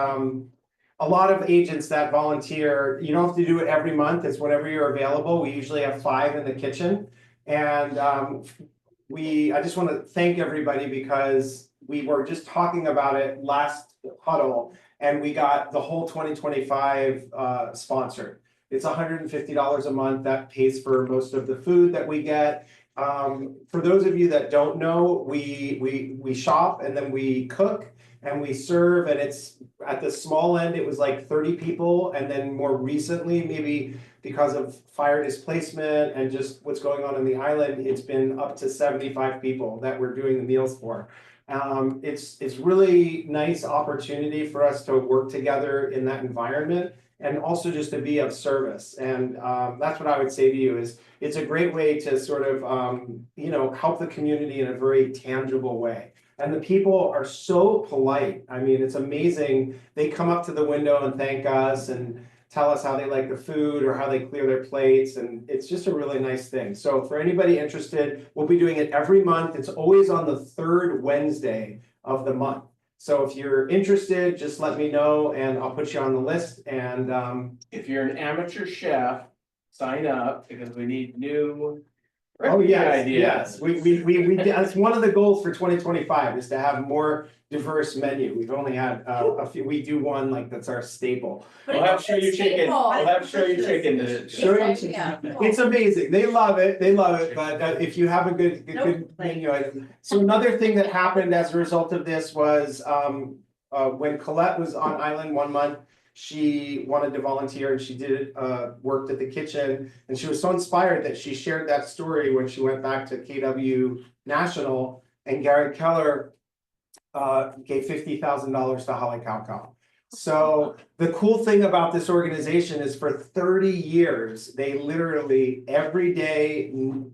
a lot of agents that volunteer. You don't have to do it every month. It's whenever you're available. We usually have 5 in the kitchen. And I just want to thank everybody because we were just talking about it last huddle and we got the whole 2025 sponsored. It's $150 a month. That pays for most of the food that we get. For those of you that don't know, we shop and then we cook and we serve, and it's at the small end, it was like 30 people. And then more recently, maybe because of fire displacement and just what's going on the island, it's been up to 75 people that we're doing the meals for. It's really nice opportunity for us to work together in that environment and also just to be of service. And that's what I would say to you is it's a great way to sort of, help the community in a very tangible way. And the people are so polite. I mean, it's amazing. They come up to the window and thank us and tell us how they like the food or how they clear their plates. And it's just a really nice thing. So for anybody interested, we'll be doing it every month. It's always on the 3rd Wednesday of the month. So if you're interested, just let me know and I'll put you on the list. And if you're an amateur chef, sign up because we need new Oh, yes, idea. yes, that's one of the goals for 2025 is to have more diverse menu. We've only had a few, we do one like that's our staple. We'll have to show you chicken, we'll have to show you chicken. Show you- It's amazing, they love it, but if you have a good menu item. So another thing that happened as a result of this was, when Colette was on island 1 month, she wanted to volunteer and she did, worked at the kitchen. And she was so inspired that she shared that story when she went back to KW National, and Gary Keller gave $50,000 to Holly Cow. So the cool thing about this organization is for 30 years, they literally every day,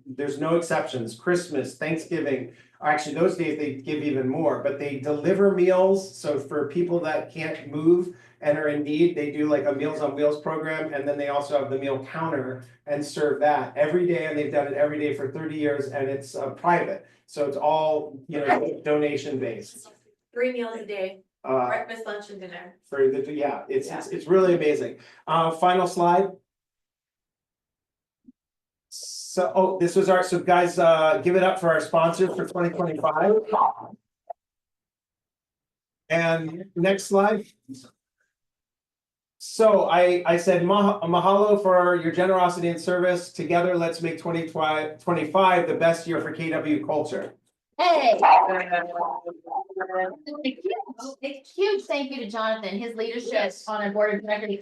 there's no exceptions, Christmas, Thanksgiving, actually those days they give even more, but they deliver meals. So for people that can't move and are in need, they do like a Meals on Wheels program, and then they also have the meal counter and serve that every day, and they've done it every day for 30 years, and it's private. So it's all, donation based. 3 meals a day, breakfast, lunch and dinner. For the, yeah, it's really amazing. Final slide. So, this was so guys, give it up for our sponsors for 2025. And next slide. So I said mahalo for your generosity and service. Together, let's make 2025 the best year for KW culture. Hey. A huge thank you to Jonathan, his leadership on our board of directors.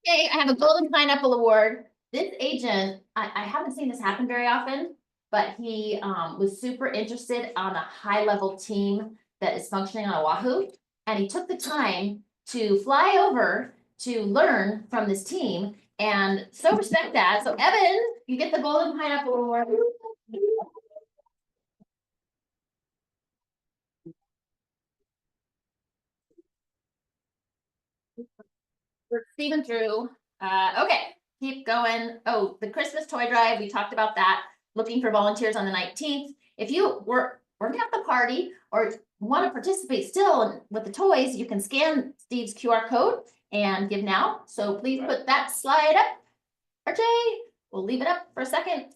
Okay, I have a golden pineapple award. This agent, I haven't seen this happen very often, but he was super interested on a high level team that is functioning on Oahu. And he took the time to fly over to learn from this team, and so respect that. So Evan, you get the golden pineapple award. For Stephen Drew. Okay, keep going. Oh, the Christmas toy drive, we talked about that. Looking for volunteers on the 19th. If you weren't at the party or want to participate still with the toys, you can scan Steve's QR code and give now. So please put that slide up. RJ, we'll leave it up for a second.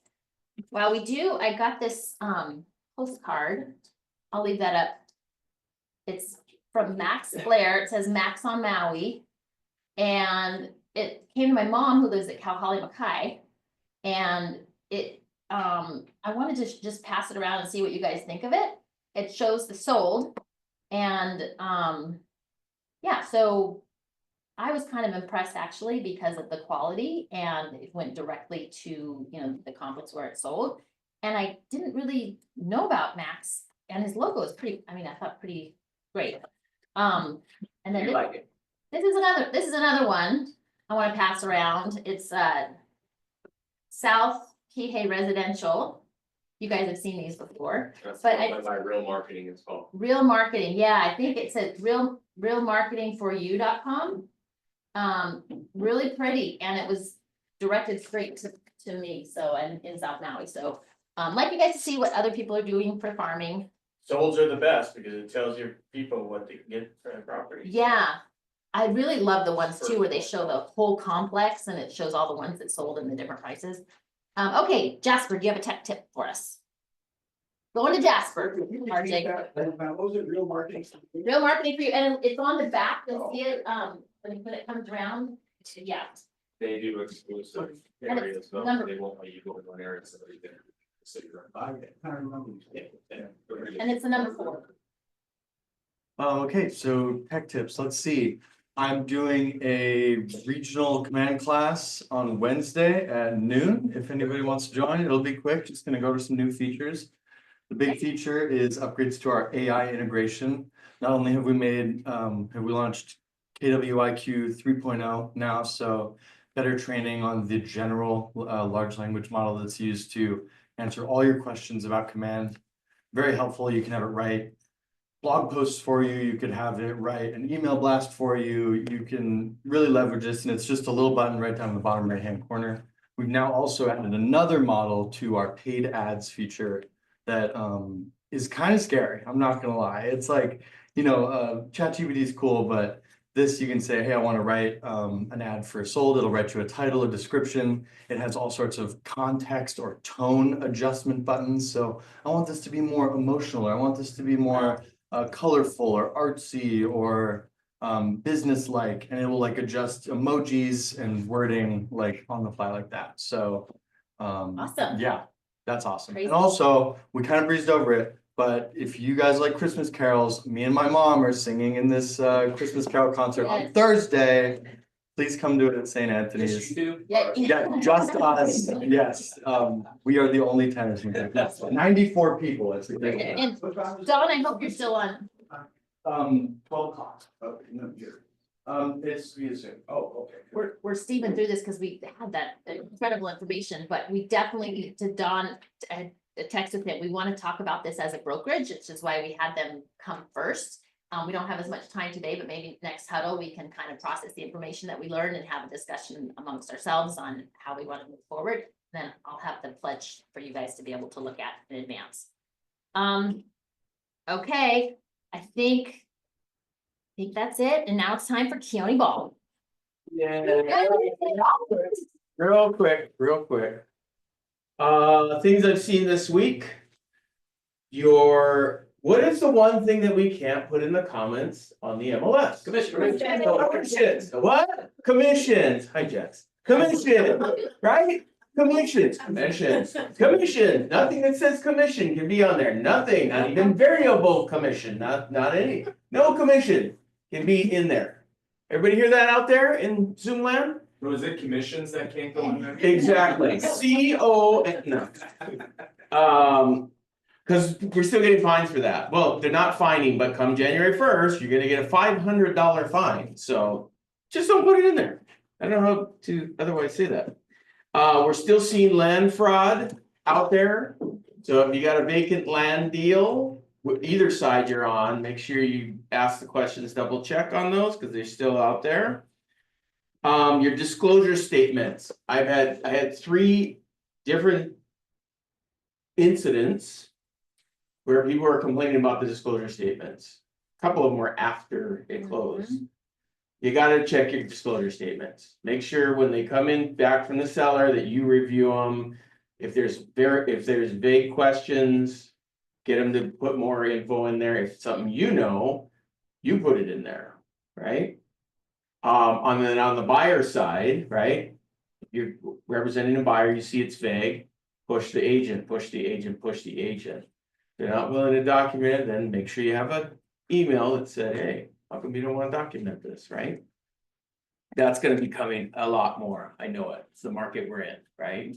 While we do, I got this postcard. I'll leave that up. It's from Max Blair. It says Max on Maui. And it came to my mom who lives at Cal Holly Mackay. And it I wanted to just pass it around and see what you guys think of it. It shows the sold. And yeah, so I was kind of impressed actually because of the quality, and it went directly to, the complex where it sold. And I didn't really know about Max, and his logo is pretty, I thought pretty great. And then this is another one I want to pass around. It's South Kihei Residential. You guys have seen these before. That's but by Real Marketing as well. Real Marketing, yeah, I think it says realmarketingforyou.com. Really pretty, and it was directed straight to me, so, and in South Maui, so like you guys to see what other people are doing for farming. Solds are the best because it tells your people what they can get for their property. Yeah, I really love the ones too where they show the whole complex and it shows all the ones that sold and the different prices. Okay, Jasper, do you have a tech tip for us? Going to Jasper. RJ. What was it, Real Marketing? Real Marketing for you, and it's on the back, you'll see it, when it comes around, yeah. They do exclusive And areas, it's so number- they won't let you go to an area so they can. And it's the number 4. Okay, so tech tips, let's see. I'm doing a regional command class on Wednesday at noon. If anybody wants to join, it'll be quick, just gonna go to some new features. The big feature is upgrades to our AI integration. Not only have we launched KWIQ 3.0 now, so better training on the general large language model that's used to answer all your questions about command. Very helpful, you can have it write blog posts for you, you could have it write an email blast for you, you can really leverage this, and it's just a little button right down in the bottom right hand corner. We've now also added another model to our paid ads feature that is kind of scary, I'm not gonna lie. It's like, ChatGPT is cool, but This, you can say, hey, I want to write an ad for sold. It'll write you a title, a description. It has all sorts of context or tone adjustment buttons. So I want this to be more emotional, or I want this to be more colorful or artsy or business-like, and it will like adjust emojis and wording like on the fly like that. So Awesome. yeah, that's awesome. Crazy. And also, we kind of breezed over it, but if you guys like Christmas carols, me and my mom are singing in this Christmas carol concert on Yes. Thursday. Please come to it at St. Anthony's. Yeah. Yeah, just us. Yes, we are the only tenors in there. 94 people. It's a great. And Dawn, I hope you're still on. 12 o'clock. Okay, no, here. It's via Zoom. Oh, okay. We're steaming through this because we had that incredible information, but we definitely need to Dawn, a text with him. We want to talk about this as a brokerage. It's just why we had them come first. We don't have as much time today, but maybe next huddle, we can kind of process the information that we learned and have a discussion amongst ourselves on how we want to move forward. Then I'll have the pledge for you guys to be able to look at in advance. Okay, I think that's it. And now it's time for Keone Ball. Yeah. Real quick. Things I've seen this week. What is the one thing that we can't put in the comments on the MLS? Commissions. What? Commissions. Hi, Jess. Commission, right? Commissions. Nothing that says commission can be on there. Nothing, not even variable commission, not any. No commission can be in there. Everybody hear that out there in Zoom land? Was it commissions that can't go on there? Exactly. No. Because we're still getting fines for that. Well, they're not fining, but come January 1st, you're gonna get a $500 fine. So just don't put it in there. I don't know how to otherwise say that. We're still seeing land fraud out there. So if you got a vacant land deal, with either side you're on, make sure you ask the questions, double check on those because they're still out there. Your disclosure statements. I had 3 different incidents where people were complaining about the disclosure statements. A couple of them were after it closed. You gotta check your disclosure statements. Make sure when they come in back from the seller that you review them. If there's vague questions, get them to put more info in there. If it's something you know, you put it in there, right? On the buyer side, right? You're representing a buyer, you see it's vague, push the agent. If they're not willing to document it, then make sure you have an email that said, hey, how come you don't want to document this, right? That's gonna be coming a lot more. I know it. It's the market we're in, right?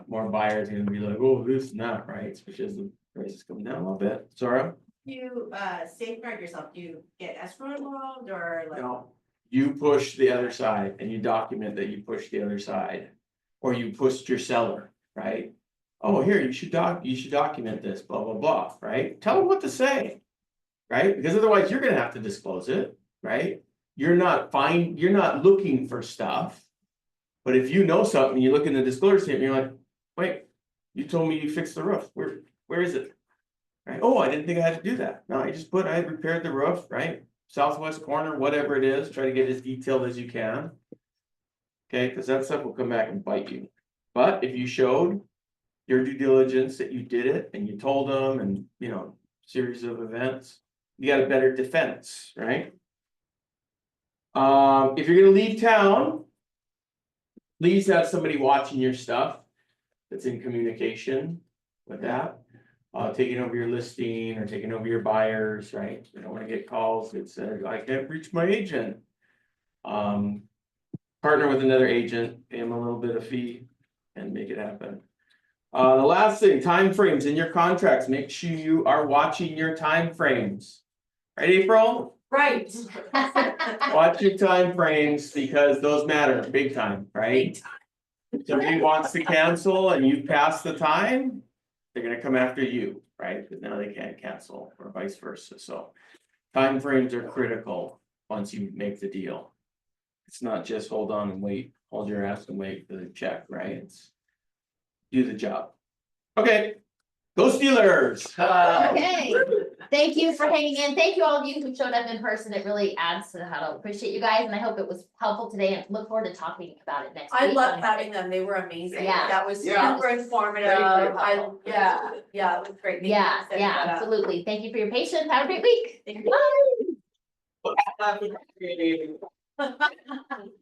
More buyers are gonna be like, oh, this and that, right? Especially as the prices come down a little bit. Zora? You safeguard yourself, do you get escrow involved or like? No. You push the other side and you document that you push the other side. Or you pushed your seller, right? Oh, here, you should document this, blah, blah, blah, right? Tell them what to say. Right? Because otherwise you're gonna have to disclose it, right? You're not looking for stuff. But if you know something, you look in the disclosure statement, you're like, wait, you told me you fixed the roof. Where is it? Right? Oh, I didn't think I had to do that. No, I had repaired the roof, right? Southwest corner, whatever it is, try to get as detailed as you can. Okay, because that stuff will come back and bite you. But if you showed your due diligence that you did it and you told them and, series of events, you got a better defense, right? If you're gonna leave town, please have somebody watching your stuff that's in communication with that. Taking over your listing or taking over your buyers, right? You don't wanna get calls that say, I can't reach my agent. Partner with another agent, pay them a little bit of fee and make it happen. The last thing, timeframes in your contracts, make sure you are watching your timeframes. Right, April? Right. Watch your timeframes because those matter big time, right? If somebody wants to cancel and you pass the time, they're gonna come after you, right? Because now they can't cancel or vice versa. So timeframes are critical once you make the deal. It's not just hold on and wait, hold your ass and wait for the check, right? It's do the job. Okay, go Steelers. Okay, Thank you for hanging in. Thank you all of you who showed up in person. It really adds to the huddle. Appreciate you guys, and I hope it was helpful today, and look forward to talking about it next week. I love having them, they were amazing. Yeah. That was Yeah. super informative. helpful. Yeah, it was great. Thank you Yeah, for setting yeah, that up. absolutely. Thank you for your patience. Have a great week. Thank you. Bye.